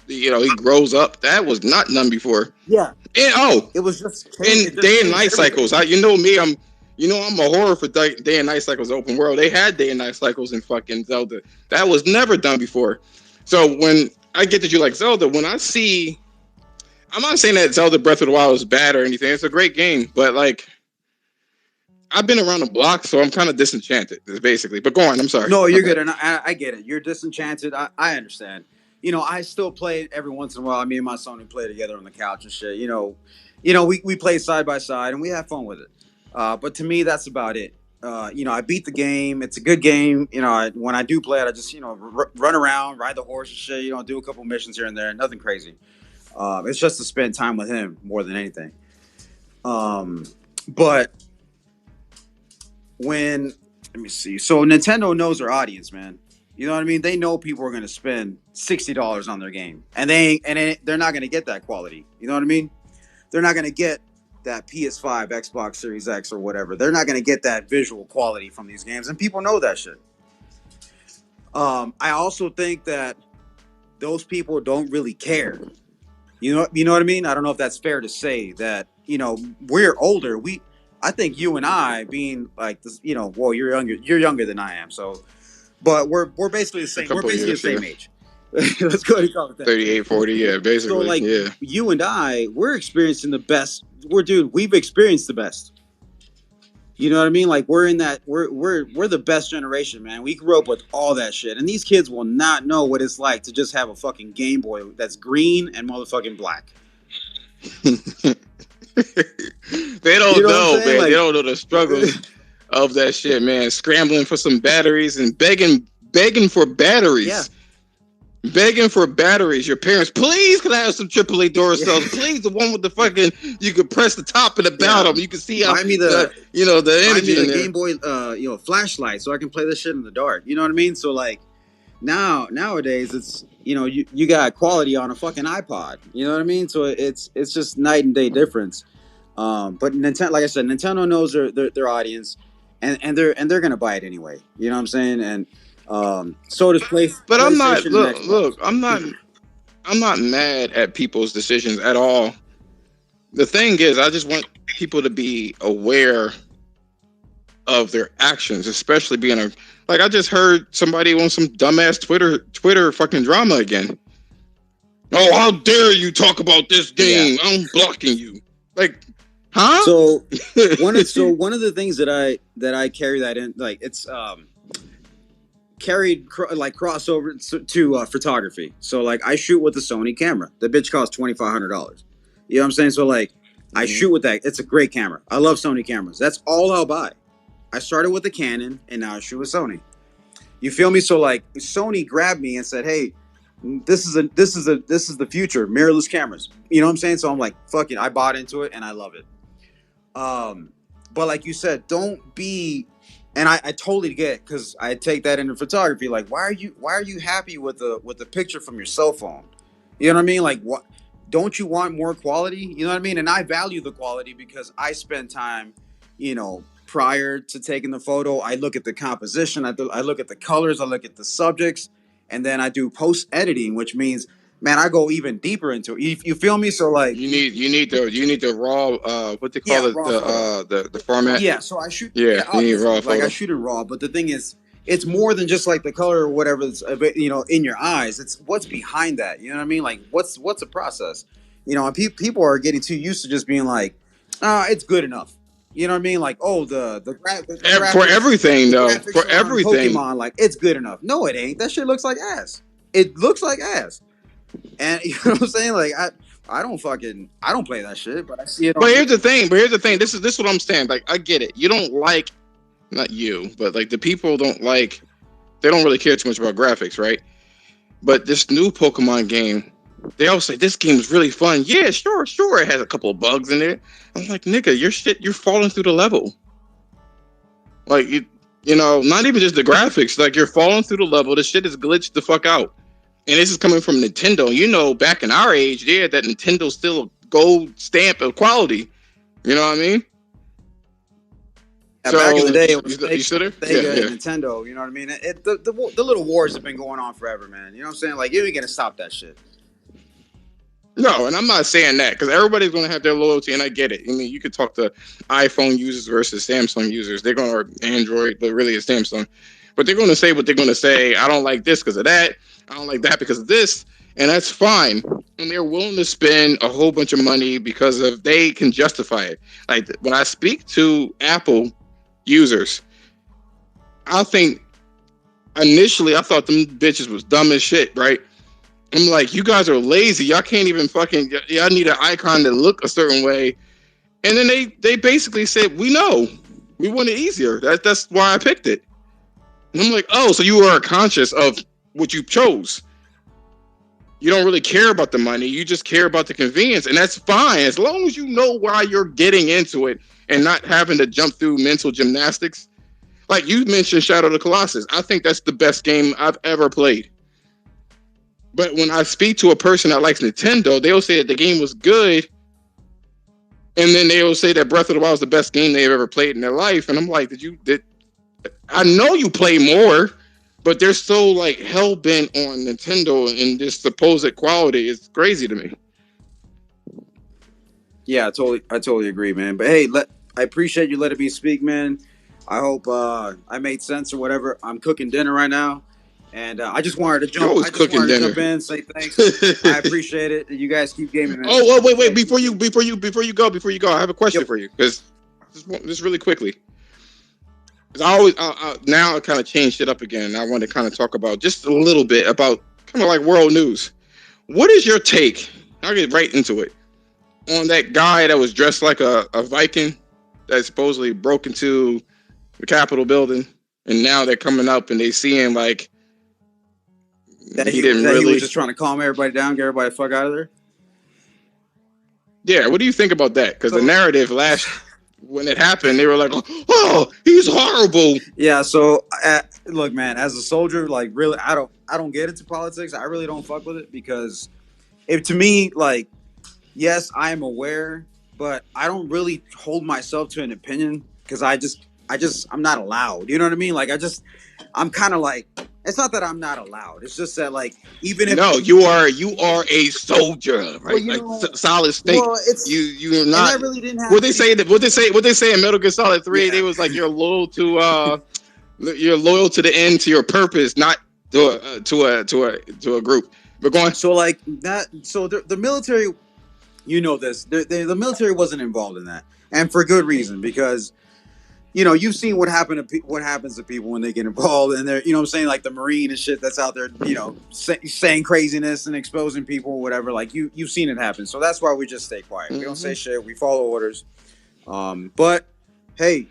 he grows up. That was not done before. Yeah. And it was just in day and night cycles. I'm a horror for day and night cycles. Open world, they had day and night cycles in fucking Zelda. That was never done before. So when I get that you like Zelda, when I see, I'm not saying that Zelda Breath of the Wild is bad or anything. It's a great game, but like, I've been around the block, so I'm kind of disenchanted, basically. But go on, I'm sorry. No, you're good, and I get it. You're disenchanted. I understand. I still play every once in a while. Me and my son, we play together on the couch and shit. We play side by side, and we have fun with it. But to me, that's about it. I beat the game. It's a good game. When I do play it, I just, run around, ride the horse and shit, do a couple missions here and there. Nothing crazy. It's just to spend time with him more than anything. But let me see. So Nintendo knows their audience, man. You know what I mean? They know people are going to spend $60 on their game, and they're not going to get that quality. You know what I mean? They're not going to get that PS5, Xbox Series X, or whatever. They're not going to get that visual quality from these games, and people know that shit. I also think that those people don't really care. You know what I mean? I don't know if that's fair to say that. We're older. I think you and I, being like this, well, you're younger than I am, so. But we're basically the same. We're basically the same age. Let's go ahead and call it that. 38, 40, yeah, basically. So yeah. You and I, we're experiencing the best. We've experienced the best. You know what I mean? Like we're the best generation, man. We grew up with all that shit. And these kids will not know what it's like to just have a fucking Game Boy that's green and motherfucking black. They don't know, man. Like, they don't know the struggles of that shit, man. Scrambling for some batteries and begging for batteries. Yeah. Begging for batteries. Your parents, please, can I have some AAA door cells? Please, the one with the fucking, you could press the top and the bottom. You can see how the energy in there. Game Boy, flashlight, so I can play this shit in the dark. You know what I mean? So like nowadays, it's you got quality on a fucking iPod. You know what I mean? So it's just night and day difference. But Nintendo, like I said, Nintendo knows their audience, and they're gonna buy it anyway. You know what I'm saying? And so does PlayStation. But I'm not. Look, I'm not mad at people's decisions at all. The thing is, I just want people to be aware of their actions, especially being like I just heard somebody on some dumbass Twitter fucking drama again. Oh, how dare you talk about this game? Yeah. I'm blocking you. Like, huh? So one of the things that I carry that in, like, it's carried like crossover to photography. So like I shoot with the Sony camera. The bitch costs $2,500. You know what I'm saying? So like I shoot with that. It's a great camera. I love Sony cameras. That's all I'll buy. I started with the Canon and now I shoot with Sony. You feel me? So like Sony grabbed me and said, "Hey, this is the future, mirrorless cameras." You know what I'm saying? So I'm like, fuck it. I bought into it and I love it. But like you said, don't be. And I totally get it, because I take that into photography. Like, why are you happy with the picture from your cell phone? You know what I mean? Like, what? Don't you want more quality? You know what I mean? And I value the quality because I spend time, prior to taking the photo. I look at the composition. I look at the colors. I look at the subjects, and then I do post editing, which means, man, I go even deeper into it. You feel me? So like you need the raw what they call it, the format. Yeah, so I shoot. Yeah, you need raw. Like I shoot it raw, but the thing is, it's more than just like the color or whatever that's in your eyes. It's what's behind that. You know what I mean? Like what's the process? And people are getting too used to just being like, it's good enough. You know what I mean? Like, oh, the graphics, for everything though, for everything, Pokemon, like it's good enough. No, it ain't. That shit looks like ass. It looks like ass. And you know what I'm saying? Like I don't play that shit, but I see it. But here's the thing. This is what I'm saying. Like I get it. You don't like, not you, but like the people don't like. They don't really care too much about graphics, right? But this new Pokemon game, they all say this game is really fun. Yeah, sure. It has a couple of bugs in it. I'm like, nigga, you're falling through the level. Like not even just the graphics. Like you're falling through the level. The shit is glitched the fuck out. And this is coming from Nintendo. Back in our age, that Nintendo's still a gold stamp of quality. You know what I mean? Yeah, so, back in the day, it was Sega and Nintendo. You know what I mean? The little wars have been going on forever, man. You know what I'm saying? Like, you ain't gonna stop that shit. No, and I'm not saying that, because everybody's gonna have their loyalty, and I get it. I mean, you could talk to iPhone users versus Samsung users. They're gonna, or Android, but really it's Samsung. But they're gonna say what they're gonna say. I don't like this because of that. I don't like that because of this, and that's fine. And they're willing to spend a whole bunch of money because they can justify it. Like when I speak to Apple users, I think initially I thought them bitches was dumb as shit, right? I'm like, you guys are lazy. Y'all can't even y'all need an icon to look a certain way. And then they basically said, we know. We want it easier. That's why I picked it. And I'm like, oh, so you are conscious of what you chose. You don't really care about the money. You just care about the convenience. And that's fine. As long as you know why you're getting into it and not having to jump through mental gymnastics. Like you mentioned Shadow of the Colossus. I think that's the best game I've ever played. But when I speak to a person that likes Nintendo, they'll say that the game was good, and then they'll say that Breath of the Wild is the best game they've ever played in their life. And I'm like, I know you play more, but they're so like hell bent on Nintendo and this supposed quality. It's crazy to me. Yeah, I totally agree, man. But hey, I appreciate you letting me speak, man. I hope I made sense or whatever. I'm cooking dinner right now, and I just wanted to jump. I just wanted to jump in, say thanks. I appreciate it. You guys keep gaming, man. Oh, wait! Before you go, I have a question for you because just really quickly. Because I always now I kind of changed it up again. I want to kind of talk about just a little bit about kind of like world news. What is your take? I'll get right into it. On that guy that was dressed like a Viking that supposedly broke into the Capitol building, and now they're coming up and they see him like that he was just trying to calm everybody down, get everybody the fuck out of there. Yeah, what do you think about that? Because the narrative when it happened, they were like, "Oh, he's horrible." Yeah. So look, man, as a soldier, like really, I don't get into politics. I really don't fuck with it because to me, like, yes, I am aware, but I don't really hold myself to an opinion because I'm not allowed. You know what I mean? Like I'm kind of like, it's not that I'm not allowed. It's just that like, even if you are a soldier, right? Well, like solid state. Well, you're not. I really didn't have what they say in Metal Gear Solid 3. Yeah. They was like you're loyal to the end, to your purpose, not to a group. We're going so like that. So the military, you know this. The military wasn't involved in that, and for good reason because. You know, you've seen what happens to people when they get involved, and they're, you know what I'm saying, like the Marine and shit that's out there, you know, saying craziness and exposing people or whatever. Like you've seen it happen, so that's why we just stay quiet. Mm-hmm. We don't say shit. We follow orders. But hey,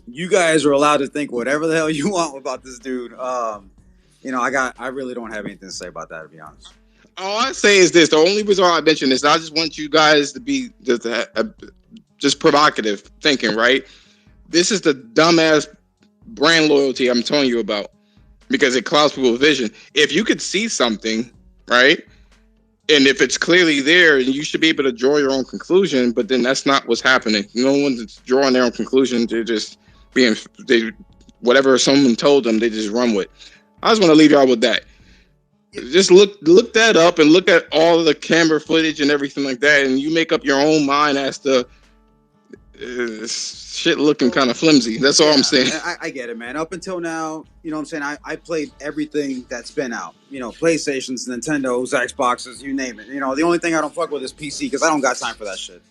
you guys are allowed to think whatever the hell you want about this dude. You know, I really don't have anything to say about that, to be honest. All I say is this: the only reason I mention this, I just want you guys to be just provocative thinking, right? This is the dumbass brand loyalty I'm telling you about because it clouds people's vision. If you could see something, right, and if it's clearly there, you should be able to draw your own conclusion, but then that's not what's happening. No one's drawing their own conclusion. They're just whatever someone told them, they just run with. I just want to leave y'all with that. Just look that up and look at all of the camera footage and everything like that, and you make up your own mind as to shit looking kind of flimsy. That's all I'm saying. I get it, man. Up until now, you know what I'm saying? I played everything that's been out. You know, PlayStations, Nintendos, Xboxes, you name it. You know, the only thing I don't fuck with is PC because I don't got time for that shit.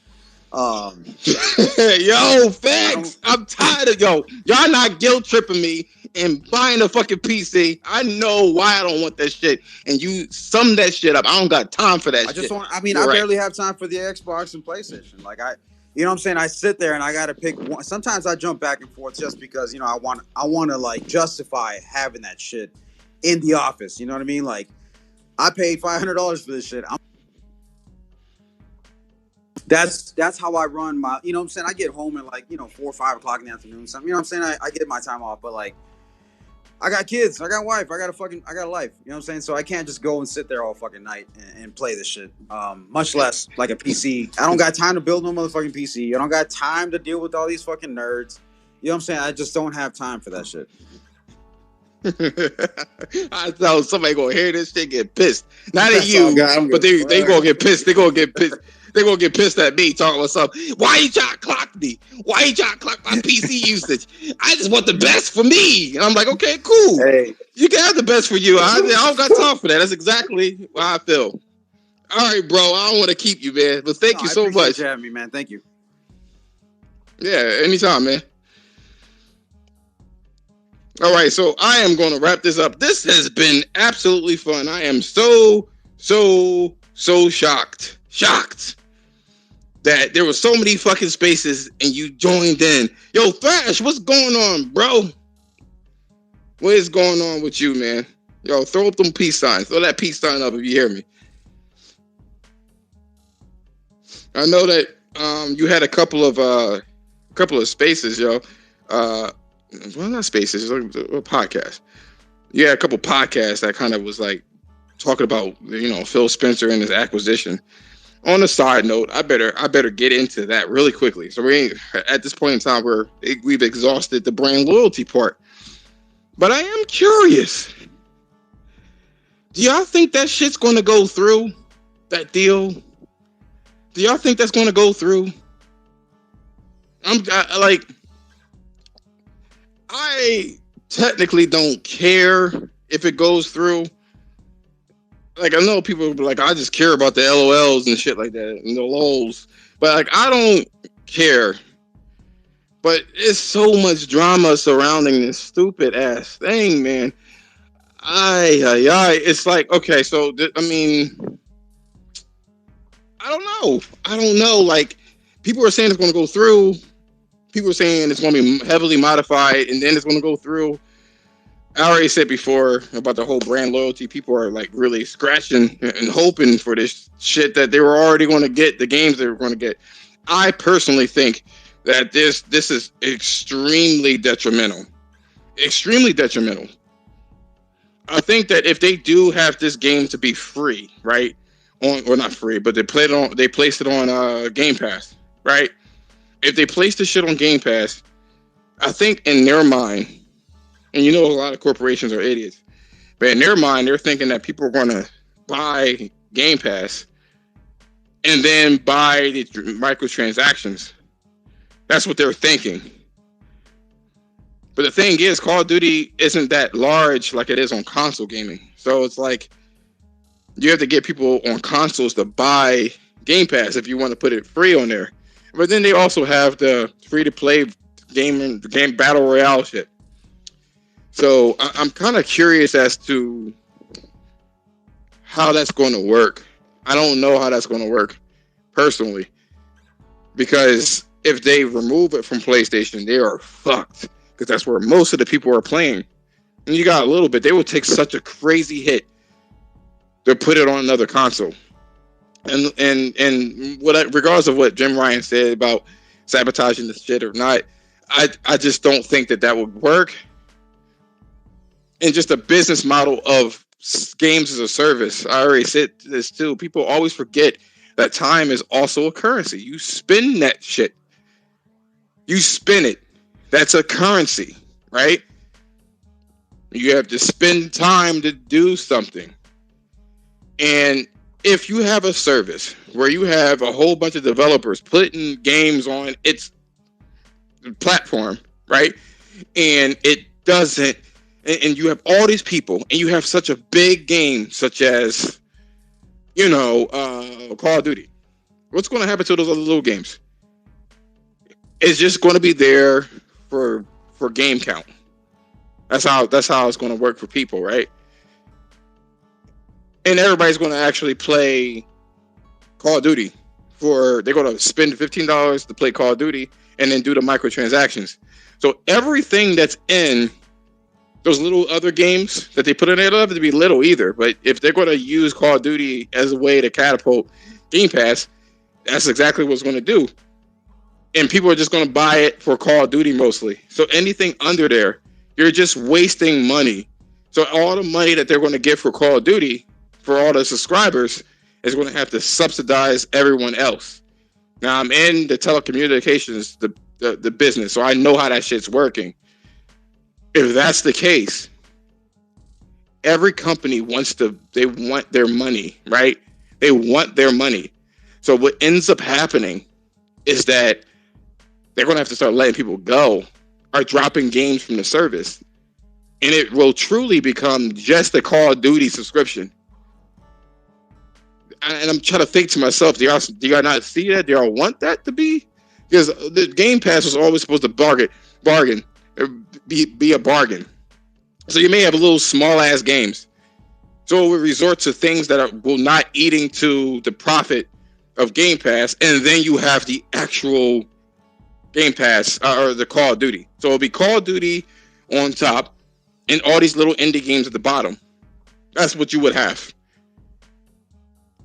Yo, facts. I'm tired of y'all not guilt tripping me and buying a fucking PC. I know why I don't want that shit, and you sum that shit up. I don't got time for that shit. I barely have time for the Xbox and PlayStation. Like you know what I'm saying? I sit there and I got to pick one. Sometimes I jump back and forth just because, you know, I want to like justify having that shit in the office. You know what I mean? Like I paid $500 for this shit. That's how I run my, you know what I'm saying? I get home at like, you know, 4 or 5 o'clock in the afternoon. Something, you know what I'm saying? I get my time off, but like I got kids, I got a wife, I got a life. You know what I'm saying? So I can't just go and sit there all fucking night and play this shit. Much less like a PC. I don't got time to build no motherfucking PC. I don't got time to deal with all these fucking nerds. You know what I'm saying? I just don't have time for that shit. I thought somebody gonna hear this shit get pissed. Not at you, but they gonna get pissed. They gonna get pissed. They're going to get pissed at me talking about something. Why you trying to clock me? Why you trying to clock my PC usage? I just want the best for me. And I'm like, okay, cool. Hey. You can have the best for you. I don't got time for that. That's exactly how I feel. All right, bro. I don't want to keep you, man. But thank you so much. You having me, man. Thank you. Yeah, anytime, man. All right, so I am going to wrap this up. This has been absolutely fun. I am so shocked that there were so many fucking spaces and you joined in. Yo, Thrash, what's going on, bro? What is going on with you, man? Yo, throw up them peace signs. Throw that peace sign up if you hear me. I know that you had a couple of spaces, yo. well, not Spaces, it's like a podcast. Yeah, a couple podcasts that kind of was like talking about Phil Spencer and his acquisition. On a side note, I better get into that really quickly. So we at this point in time we've exhausted the brand loyalty part. But I am curious. Do y'all think that shit's going to go through? That deal? Do y'all think that's going to go through? I technically don't care if it goes through. Like, I know people be like, I just care about the LOLs and shit like that, and the LOLs. But, like, I don't care. But it's so much drama surrounding this stupid ass thing, man. It's like, okay, so, I mean, I don't know. Like, people are saying it's going to go through. People are saying it's going to be heavily modified, and then it's going to go through. I already said before about the whole brand loyalty. People are like really scratching and hoping for this shit that they were already going to get, the games they were going to get. I personally think that this is extremely detrimental. Extremely detrimental. I think that if they do have this game to be free, right? Or not free, but they placed it on Game Pass, right? If they place the shit on Game Pass, I think in their mind, and a lot of corporations are idiots, but in their mind, they're thinking that people are going to buy Game Pass and then buy the microtransactions. That's what they're thinking. But the thing is, Call of Duty isn't that large like it is on console gaming. So it's like you have to get people on consoles to buy Game Pass if you want to put it free on there. But then they also have the free-to-play game battle royale shit. So I'm kind of curious as to how that's going to work. I don't know how that's going to work personally, because if they remove it from PlayStation, they are fucked, because that's where most of the people are playing. And you got a little bit, they will take such a crazy hit to put it on another console. And regardless of what Jim Ryan said about sabotaging the shit or not, I just don't think that would work. And just a business model of games as a service. I already said this too. People always forget that time is also a currency. You spend that shit. You spend it. That's a currency, right? You have to spend time to do something. And if you have a service where you have a whole bunch of developers putting games on its platform, right? And it doesn't, and you have all these people, and you have such a big game, such as, Call of Duty. What's going to happen to those other little games? It's just going to be there for game count. That's how it's going to work for people, right? And everybody's going to actually play Call of Duty. They're going to spend $15 to play Call of Duty and then do the microtransactions. So everything that's in those little other games that they put in there, they don't have to be little either. But if they're going to use Call of Duty as a way to catapult Game Pass, that's exactly what it's going to do. And people are just going to buy it for Call of Duty mostly. So anything under there, you're just wasting money. So all the money that they're going to get for Call of Duty, for all the subscribers, is going to have to subsidize everyone else. Now, I'm in the telecommunications, the business, so I know how that shit's working. If that's the case, every company they want their money, right? They want their money. So what ends up happening is that they're going to have to start letting people go or dropping games from the service. And it will truly become just a Call of Duty subscription. And I'm trying to think to myself, do y'all not see that? Do y'all want that to be? Because the Game Pass was always supposed to bargain, be a bargain. So you may have little small ass games. So it would resort to things that will not eat into the profit of Game Pass, and then you have the actual Game Pass or the Call of Duty. So it'll be Call of Duty on top, and all these little indie games at the bottom. That's what you would have.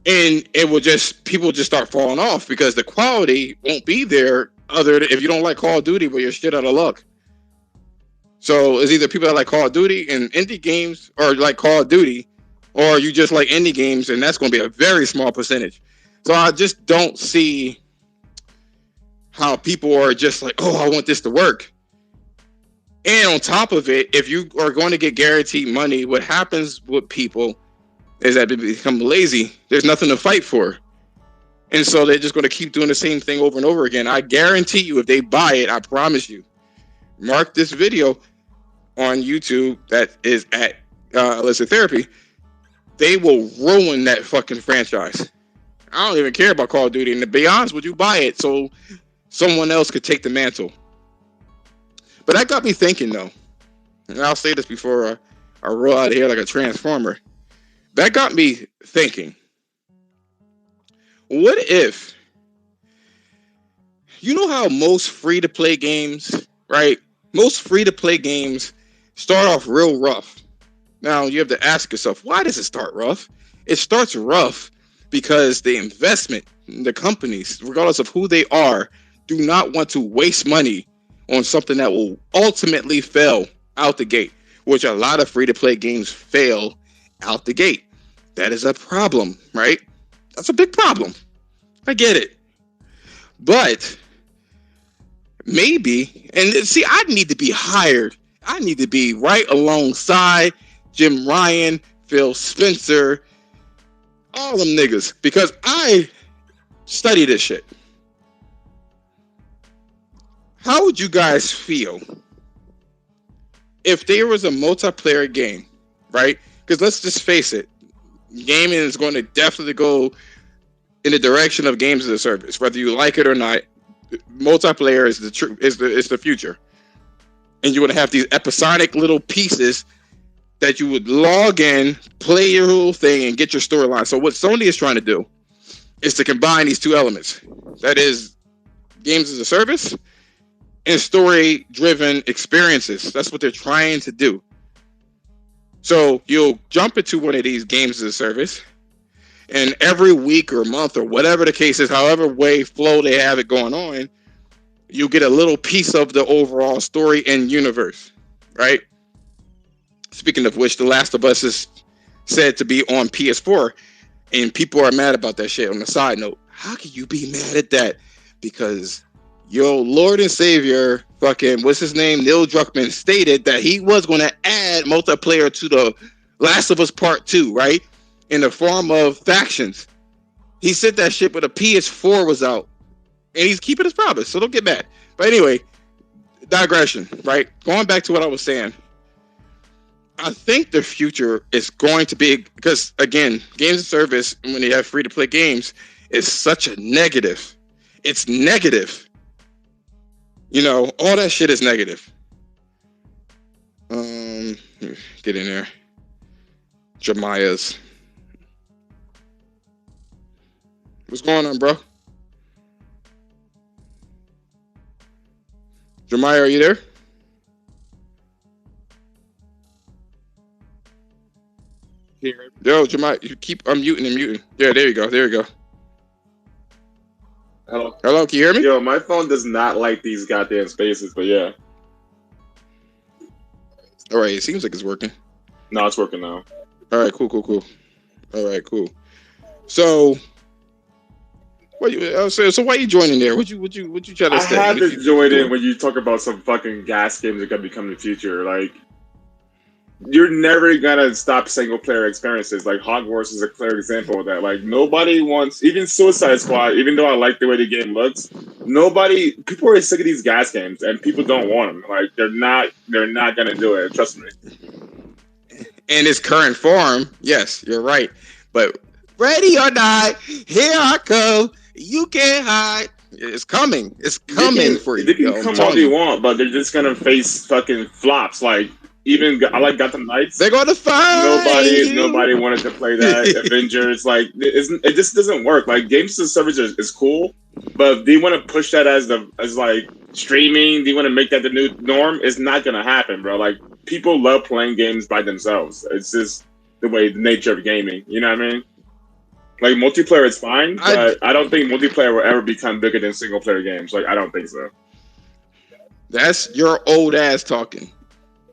And it will people just start falling off because the quality won't be there if you don't like Call of Duty, but you're shit out of luck. So it's either people that like Call of Duty and indie games, or like Call of Duty, or you just like indie games, and that's going to be a very small percentage. So I just don't see how people are just like, oh, I want this to work. And on top of it, if you are going to get guaranteed money, what happens with people is that they become lazy. There's nothing to fight for. And so they're just going to keep doing the same thing over and over again. I guarantee you, if they buy it, I promise you, mark this video on YouTube that is at Illicit Therapy, they will ruin that fucking franchise. I don't even care about Call of Duty. And to be honest, would you buy it so someone else could take the mantle? But that got me thinking, though. And I'll say this before I roll out of here like a transformer. That got me thinking. What if, you know how most free-to-play games, right? Most free-to-play games start off real rough. Now, you have to ask yourself, why does it start rough? It starts rough because the investment, the companies, regardless of who they are, do not want to waste money on something that will ultimately fail out the gate, which a lot of free-to-play games fail out the gate. That is a problem, right? That's a big problem. I get it. But maybe, and see, I need to be hired. I need to be right alongside Jim Ryan, Phil Spencer, all them niggas, because I study this shit. How would you guys feel if there was a multiplayer game, right? Because let's just face it, gaming is going to definitely go in the direction of games as a service, whether you like it or not. Multiplayer is the future, and you would have these episodic little pieces that you would log in, play your little thing, and get your storyline. So what Sony is trying to do is to combine these two elements. That is games as a service and story-driven experiences. That's what they're trying to do. So you'll jump into one of these games as a service, and every week or month or whatever the case is, however way flow they have it going on, you get a little piece of the overall story and universe, right? Speaking of which, The Last of Us is said to be on PS4, and people are mad about that shit. On the side note, how can you be mad at that? Because your Lord and Savior, fucking, what's his name? Neil Druckmann stated that he was going to add multiplayer to The Last of Us Part 2, right? In the form of factions. He said that shit, but a PS4 was out. And he's keeping his promise, so don't get mad. But anyway, digression, right? Going back to what I was saying. I think the future is going to be, because again, games as service, when you have free-to-play games, is such a negative. It's negative. You know, all that shit is negative. Get in there. Jemiah's. What's going on, bro? Jemiah, are you there? Yo, Jemiah, you keep unmuting and muting. Yeah, there you go. There you go. Hello. Hello, can you hear me? Yo, my phone does not like these goddamn spaces, but yeah. All right, it seems like it's working. No, it's working now. All right, cool. All right, cool. So, so why are you joining there? What you try to say? I had to join in when you talk about some fucking gas games that could become the future. Like, you're never gonna stop single player experiences. Like Hogwarts is a clear example of that. Like nobody wants, even Suicide Squad, even though I like the way the game looks, people are sick of these gas games and people don't want them. Like they're not gonna do it. Trust me. In its current form, yes, you're right. But ready or not, here I come. You can't hide. It's coming. It's coming for you. They can come all they want, but they're just gonna face fucking flops. Like even I like Gotham Knights. They're gonna fight. Nobody wanted to play that. Avengers, like it just doesn't work. Like games as a service is cool, but if they want to push that as like streaming, they want to make that the new norm, it's not gonna happen, bro. Like people love playing games by themselves. It's just the nature of gaming. You know what I mean? Like multiplayer is fine, but I don't think multiplayer will ever become bigger than single player games. Like I don't think so. That's your old ass talking.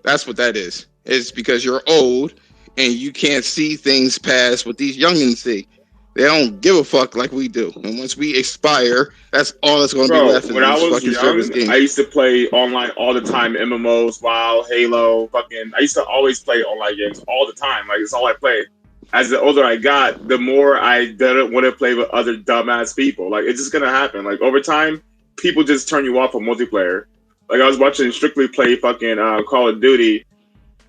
That's what that is. It's because you're old and you can't see things past what these youngins see. They don't give a fuck like we do. And once we expire, that's all that's going to be left in when I these was fucking service young, games. I used to play online all the time. MMOs, WoW, Halo, fucking. I used to always play online games all the time. Like, it's all I played. As the older I got, the more I didn't want to play with other dumbass people. Like, it's just going to happen. Like, over time, people just turn you off of multiplayer. Like, I was watching Strictly play fucking Call of Duty,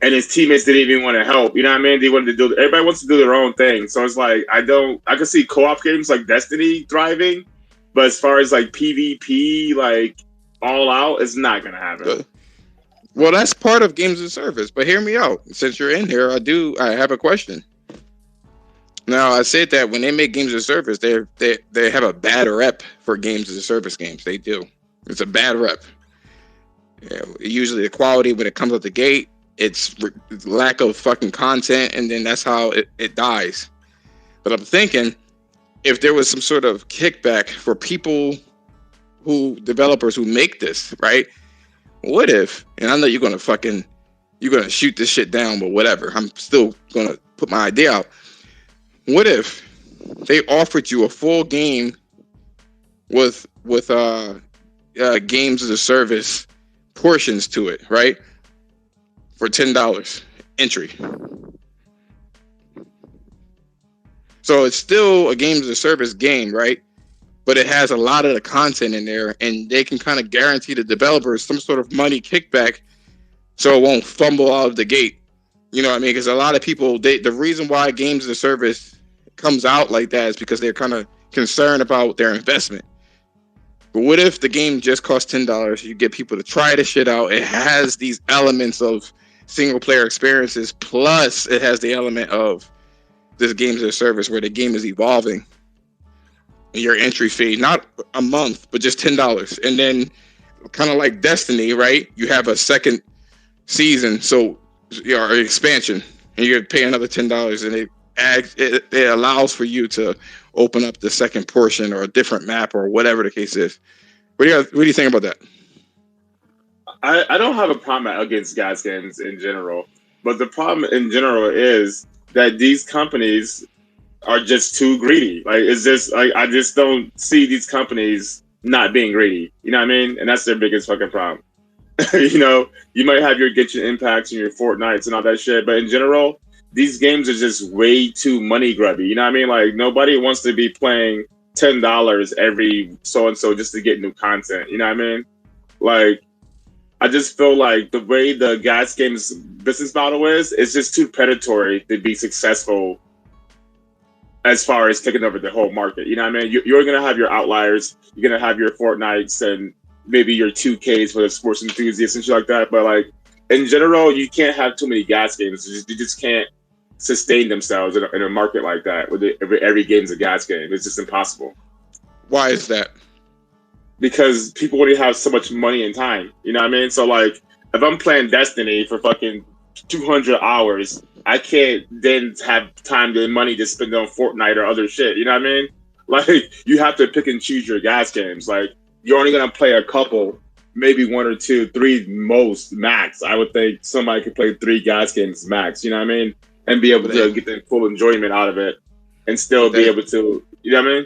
and his teammates didn't even want to help. You know what I mean? They wanted to do. Everybody wants to do their own thing. So it's like I can see co-op games like Destiny thriving, but as far as like PvP, like all out, it's not gonna happen. Well, that's part of games as a service. But hear me out. Since you're in here, I have a question. Now, I said that when they make games as a service, they have a bad rep for games as a service games. They do. It's a bad rep. Yeah, usually the quality when it comes out the gate. It's lack of fucking content, and then that's how it dies. But I'm thinking if there was some sort of kickback for developers who make this, right? What if, and I know you're gonna shoot this shit down, but whatever. I'm still gonna put my idea out. What if they offered you a full game with games as a service portions to it, right? For $10 entry. So it's still a games as a service game, right? But it has a lot of the content in there, and they can kind of guarantee the developers some sort of money kickback so it won't fumble out of the gate. You know what I mean? Because a lot of people, the reason why games as a service comes out like that is because they're kind of concerned about their investment. But what if the game just costs $10? You get people to try the shit out. It has these elements of single player experiences, plus it has the element of this game as a service where the game is evolving. Your entry fee, not a month, but just $10. And then kind of like Destiny, right? You have a second season, so your expansion, and you pay another $10, and it allows for you to open up the second portion or a different map or whatever the case is. What do you think about that? I don't have a problem against gas games in general, but the problem in general is that these companies are just too greedy. Like, it's just like I just don't see these companies not being greedy. You know what I mean? And that's their biggest fucking problem. You know, you might have your Genshin Impacts and your Fortnites and all that shit, but in general, these games are just way too money grubby. You know what I mean? Like, nobody wants to be playing $10 every so and so just to get new content. You know what I mean? Like, I just feel like the way the gas games business model is, it's just too predatory to be successful as far as taking over the whole market. You know what I mean? You're going to have your outliers. You're going to have your Fortnites and maybe your 2Ks for the sports enthusiasts and shit like that. But like, in general, you can't have too many gas games. You just can't sustain themselves in a market like that with every game's a gas game. It's just impossible. Why is that? Because people already have so much money and time. You know what I mean? So like, if I'm playing Destiny for fucking 200 hours, I can't then have time and money to spend on Fortnite or other shit. You know what I mean? Like, you have to pick and choose your gas games. Like, you're only going to play a couple, maybe 1 or 2, 3 most max. I would think somebody could play 3 gas games max. You know what I mean? And be able to get the full enjoyment out of it and still be able to, you know what I mean?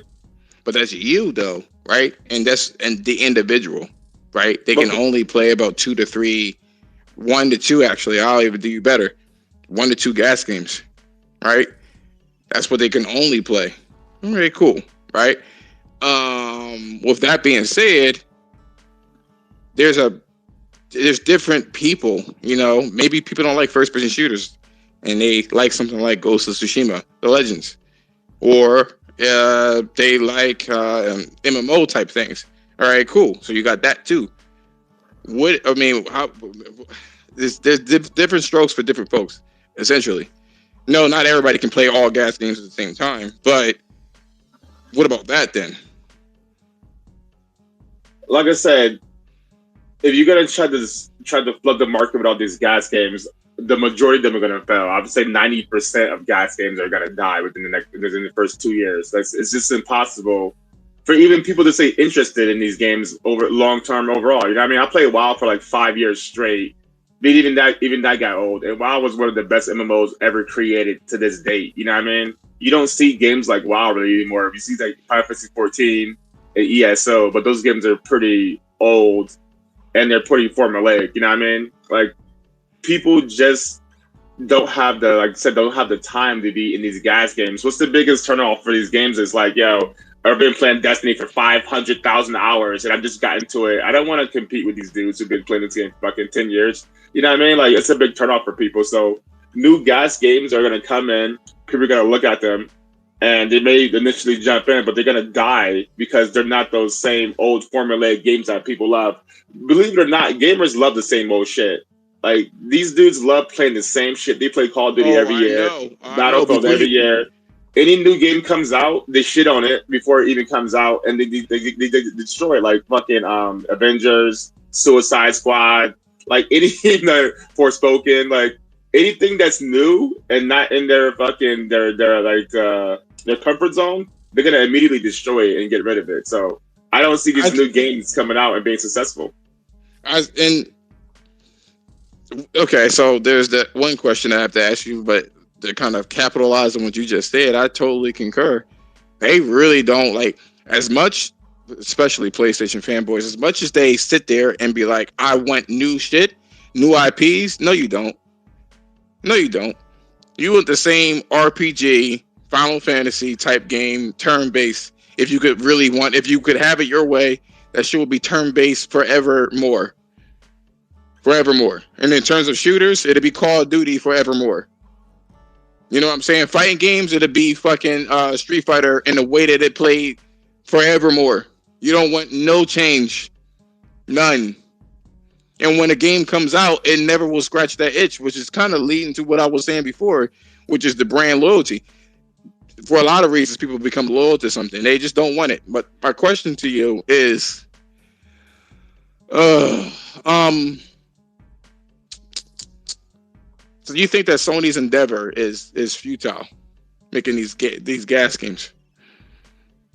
But that's you though, right? And that's the individual, right? They can only play about 2 to 3, 1 to 2 actually. I'll even do you better. 1 to 2 gas games, right? That's what they can only play. Very cool, right? With that being said, there's different people, you know, maybe people don't like first person shooters and they like something like Ghost of Tsushima, The Legends, or they like MMO type things. All right, cool. So you got that too. There's different strokes for different folks, essentially. No, not everybody can play all gas games at the same time, but what about that then? Like I said, if you're gonna try to flood the market with all these gas games, the majority of them are gonna fail. I would say 90% of gas games are gonna die within the first 2 years. It's just impossible for even people to stay interested in these games over long term overall. You know what I mean? I played WoW for like 5 years straight, But even that got old. And WoW was one of the best MMOs ever created to this date. You know what I mean? You don't see games like WoW really anymore. You see like Final Fantasy 14 and ESO, but those games are pretty old and they're pretty formulaic. You know what I mean? Like people just don't have the, like I said, don't have the time to be in these gas games. What's the biggest turnoff for these games is like, yo, I've been playing Destiny for 500,000 hours and I just got into it. I don't want to compete with these dudes who've been playing this game for fucking 10 years. You know what I mean? Like, it's a big turnoff for people. So new gas games are going to come in. People are going to look at them and they may initially jump in, but they're going to die because they're not those same old formulaic games that people love. Believe it or not, gamers love the same old shit. Like, these dudes love playing the same shit. They play Call of Duty every year, Battlefield every year. Any new game comes out, they shit on it before it even comes out, and they destroy it. Like fucking Avengers, Suicide Squad, like anything that Forspoken, like anything that's new and not in their fucking their comfort zone, they're gonna immediately destroy it and get rid of it. So I don't see these new games coming out and being successful. Okay, so there's that one question I have to ask you, but to kind of capitalize on what you just said, I totally concur. They really don't like as much, especially PlayStation fanboys, as much as they sit there and be like, I want new shit, new IPs. No, you don't. No, you don't. You want the same RPG, Final Fantasy type game, turn-based. If you could have it your way, that shit will be turn-based forevermore. Forevermore. And in terms of shooters, it'll be Call of Duty forevermore. You know what I'm saying? Fighting games, it'll be fucking Street Fighter in the way that it played forevermore. You don't want no change. None. And when a game comes out, it never will scratch that itch, which is kind of leading to what I was saying before, which is the brand loyalty. For a lot of reasons, people become loyal to something. They just don't want it. But my question to you is, so you think that Sony's endeavor is futile, making these gas games?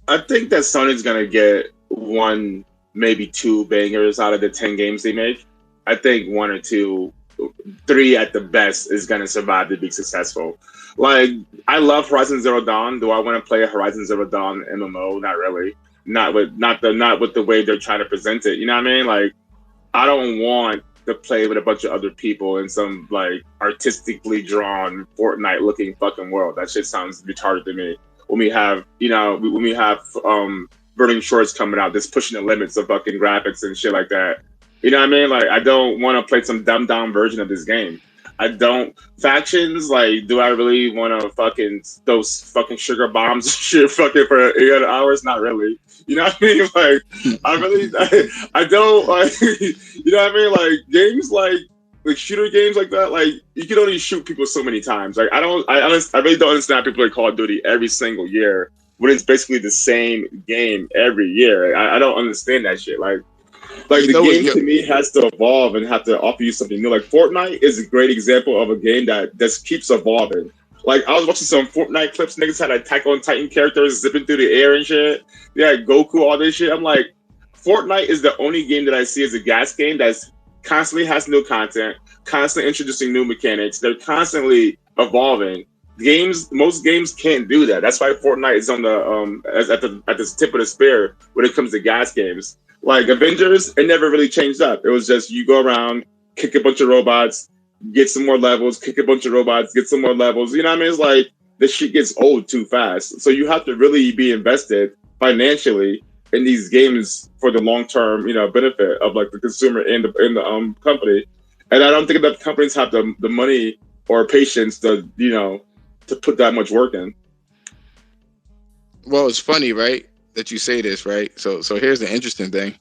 I think that Sony's gonna get 1, maybe 2 bangers out of the 10 games they make. I think 1 or 2, 3 at the best is gonna survive to be successful. Like, I love Horizon Zero Dawn. Do I want to play a Horizon Zero Dawn MMO? Not really. Not with the way they're trying to present it. You know what I mean? Like, I don't want to play with a bunch of other people in some like artistically drawn Fortnite looking fucking world. That shit sounds retarded to me. When we have Burning Shores coming out, that's pushing the limits of fucking graphics and shit like that. You know what I mean? Like, I don't want to play some dumbed down version of this game. I don't. Factions, like, do I really want to fucking those fucking sugar bombs shit fucking for 800 hours? Not really. You know what I mean? Like, I don't, like, you know what I mean? Like, games like shooter games like that, like, you can only shoot people so many times. Like, I really don't understand people like Call of Duty every single year when it's basically the same game every year. I don't understand that shit. Like the game to me has to evolve and have to offer you something new. Like, Fortnite is a great example of a game that just keeps evolving. Like, I was watching some Fortnite clips, niggas had Attack on Titan characters zipping through the air and shit. Yeah, Goku, all this shit. I'm like, Fortnite is the only game that I see as a gas game that's constantly has new content, constantly introducing new mechanics. They're constantly evolving. Most games can't do that. That's why Fortnite is on the at the tip of the spear when it comes to gas games. Like Avengers, it never really changed up. It was just you go around, kick a bunch of robots, get some more levels, kick a bunch of robots, get some more levels. You know what I mean? It's like this shit gets old too fast. So you have to really be invested financially in these games for the long term, benefit of like the consumer and the company. And I don't think enough companies have the money or patience to to put that much work in. Well, it's funny, right, that you say this, right? So here's the interesting thing.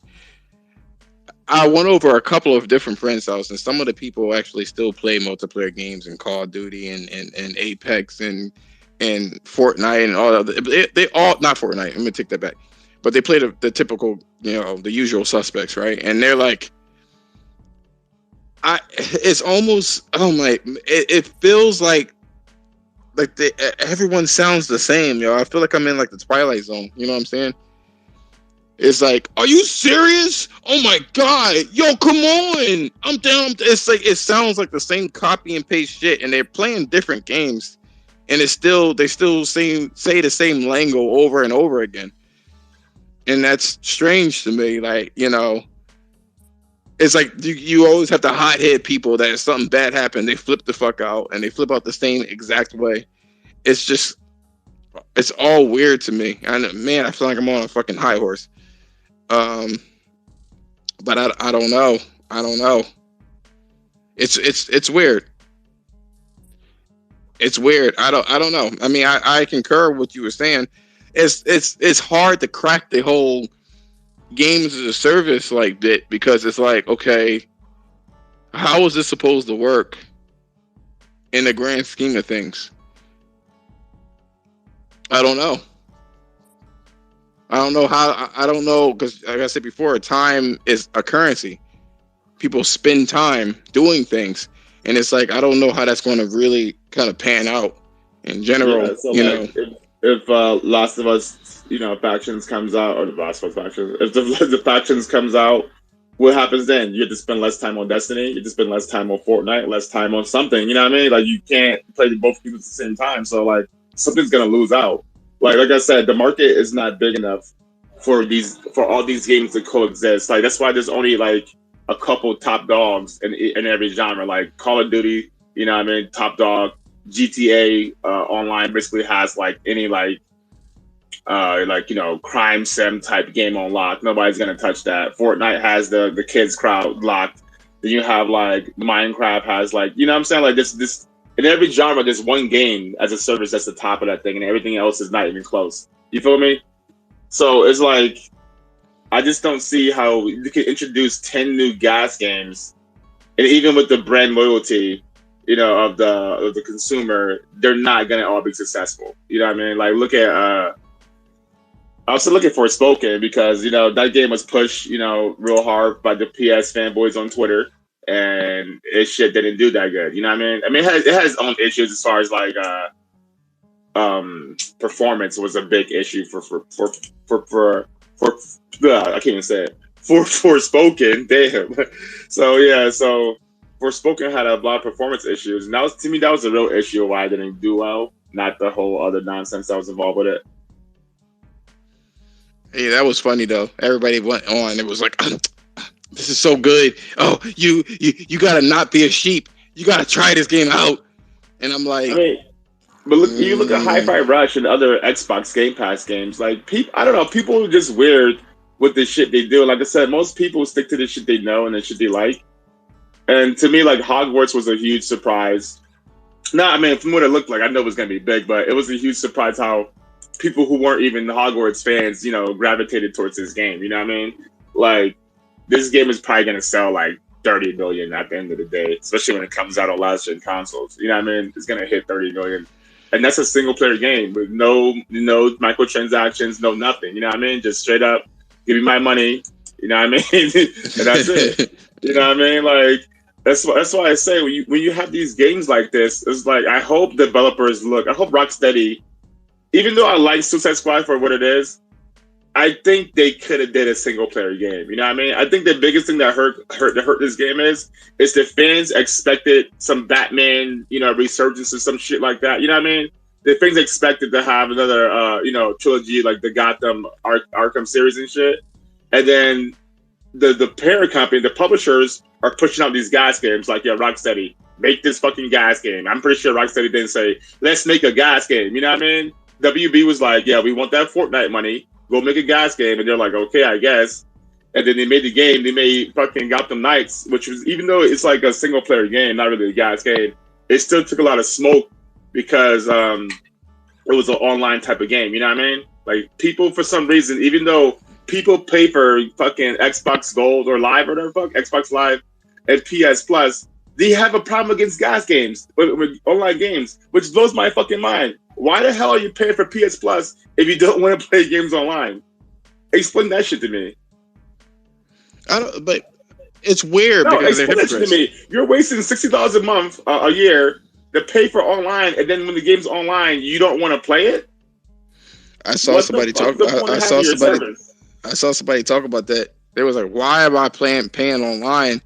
I went over a couple of different friends' houses, and some of the people actually still play multiplayer games and Call of Duty and Apex and Fortnite and all that. They all, not Fortnite, let me take that back. But they play the typical, the usual suspects, right? And they're like, it's almost, it feels like everyone sounds the same, yo. I feel like I'm in like the Twilight Zone. You know what I'm saying? It's like, are you serious? Oh my god, yo, come on! I'm down. It's like it sounds like the same copy and paste shit, and they're playing different games, and it's still they still say the same lingo over and over again, and that's strange to me. Like, you know, it's like you always have to hothead people that if something bad happened, they flip the fuck out, and they flip out the same exact way. It's just, it's all weird to me. And man, I feel like I'm on a fucking high horse. But I don't know. I don't know. It's weird. It's weird. I don't know. I mean, I concur with what you were saying. It's hard to crack the whole games as a service like that, because it's like, okay, how is this supposed to work in the grand scheme of things? I don't know. I don't know how. I don't know, because like I said before, time is a currency. People spend time doing things, and it's like I don't know how that's going to really kind of pan out in general. Yeah, so if Last of Us, factions comes out, or the Last of Us factions, if the factions comes out, what happens then? You have to spend less time on Destiny. You have to spend less time on Fortnite, less time on something. You know what I mean? Like, you can't play both games at the same time. So like, something's gonna lose out. Like I said, the market is not big enough for all these games to coexist. Like, that's why there's only like a couple top dogs in every genre. Like Call of Duty, you know what I mean, top dog. GTA Online basically has like any crime sim type game on lock. Nobody's gonna touch that. Fortnite has the kids crowd locked. Then you have like Minecraft has like, you know what I'm saying, like this. In every genre, there's one game as a service that's the top of that thing, and everything else is not even close. You feel me? So it's like, I just don't see how you can introduce 10 new gas games, and even with the brand loyalty, of the consumer, they're not gonna all be successful. You know what I mean? Like, look at I also look at Forspoken, because that game was pushed real hard by the PS fanboys on Twitter. And it shit didn't do that good. You know what I mean? I mean, it has its own issues as far as like performance was a big issue for I can't even say it. For Forspoken, damn. So Forspoken had a lot of performance issues, and to me that was a real issue why I didn't do well, not the whole other nonsense that was involved with it. Hey, that was funny though. Everybody went on. It was like, this is so good. Oh, you gotta not be a sheep. You gotta try this game out. And I'm like, but you look at Hi-Fi Rush and other Xbox Game Pass games. Like, I don't know, people are just weird with the shit they do. Like I said, most people stick to the shit they know and the shit they like. And to me, like, Hogwarts was a huge surprise. From what it looked like, I know it was gonna be big, but it was a huge surprise how people who weren't even Hogwarts fans, gravitated towards this game. You know what I mean? Like, this game is probably going to sell like 30 million at the end of the day, especially when it comes out on last gen consoles. You know what I mean? It's going to hit 30 million. And that's a single player game with no microtransactions, no nothing. You know what I mean? Just straight up, give me my money. You know what I mean? And that's it. You know what I mean? Like, that's why I say when you have these games like this, it's like, I hope developers I hope Rocksteady, even though I like Suicide Squad for what it is, I think they could have did a single player game. You know what I mean? I think the biggest thing that hurt this game is the fans expected some Batman, resurgence or some shit like that. You know what I mean? The fans expected to have another, trilogy like the Gotham Arkham series and shit. And then the parent company, the publishers, are pushing out these gas games like, yeah, Rocksteady, make this fucking gas game. I'm pretty sure Rocksteady didn't say, let's make a gas game. You know what I mean? WB was like, yeah, we want that Fortnite money. Go make a gas game. And they're like, okay, I guess. And then they made the game. They made fucking Gotham Knights, which was, even though it's like a single player game, not really a gas game, it still took a lot of smoke because it was an online type of game. You know what I mean? Like, people, for some reason, even though people pay for fucking Xbox Gold or Live or whatever, Xbox Live and PS Plus, they have a problem against gas games, with online games, which blows my fucking mind. Why the hell are you paying for PS Plus if you don't want to play games online? Explain that shit to me. But it's weird because explain that shit to me. You're wasting $60 a month, a year, to pay for online, and then when the game's online, you don't want to play it. I saw somebody talk. I saw somebody. I saw somebody talk about that. They was like, "Why am I paying online?"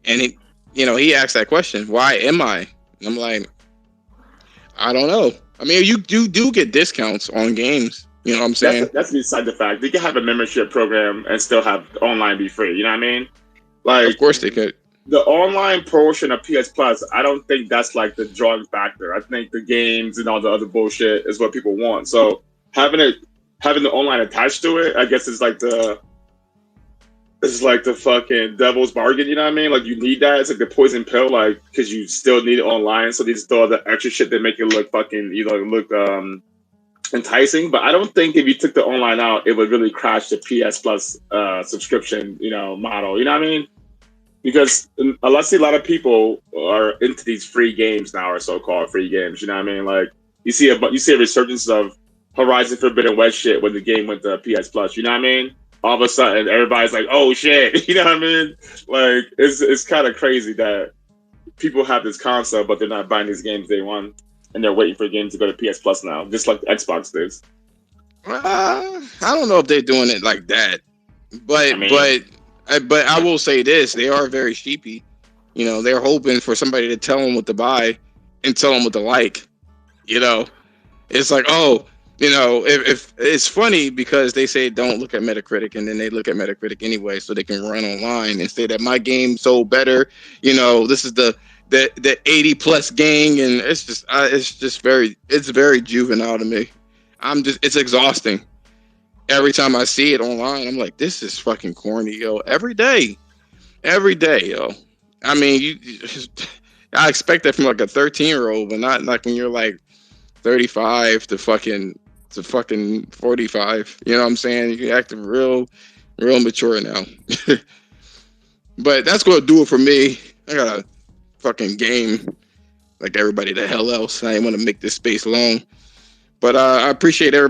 And he asked that question. Why am I? And I'm like, I don't know. I mean, you do get discounts on games. You know what I'm saying? That's beside the fact. They can have a membership program and still have online be free. You know what I mean? Like, of course they could. The online portion of PS Plus, I don't think that's like the drawing factor. I think the games and all the other bullshit is what people want. So having the online attached to it, I guess it's like the fucking devil's bargain. You know what I mean? Like, you need that. It's like the poison pill, like, because you still need it online. So these still the extra shit that make it look fucking, look enticing. But I don't think if you took the online out, it would really crash the PS Plus subscription, model. You know what I mean? Because I see a lot of people are into these free games now, or so-called free games. You know what I mean? Like, you see a resurgence of Horizon Forbidden West shit when the game went to PS Plus. You know what I mean? All of a sudden, everybody's like, "Oh shit!" You know what I mean? Like, it's kind of crazy that people have this concept, but they're not buying these games day one, and they're waiting for games to go to PS Plus now, just like Xbox did. I don't know if they're doing it like that, but I will say this: they are very sheepy. They're hoping for somebody to tell them what to buy and tell them what to like. It's like, oh, if it's funny because they say don't look at Metacritic, and then they look at Metacritic anyway, so they can run online and say that my game sold better. This is the 80 plus gang, and it's very juvenile to me. It's exhausting. Every time I see it online, I'm like, this is fucking corny, yo. Every day, yo. I mean, I expect that from like a 13-year-old, but not like when you're like 35 to fucking 45. You know what I'm saying? You're acting real mature now. But that's gonna do it for me. I got a fucking game like everybody the hell else. I didn't want to make this space long, but I appreciate everybody.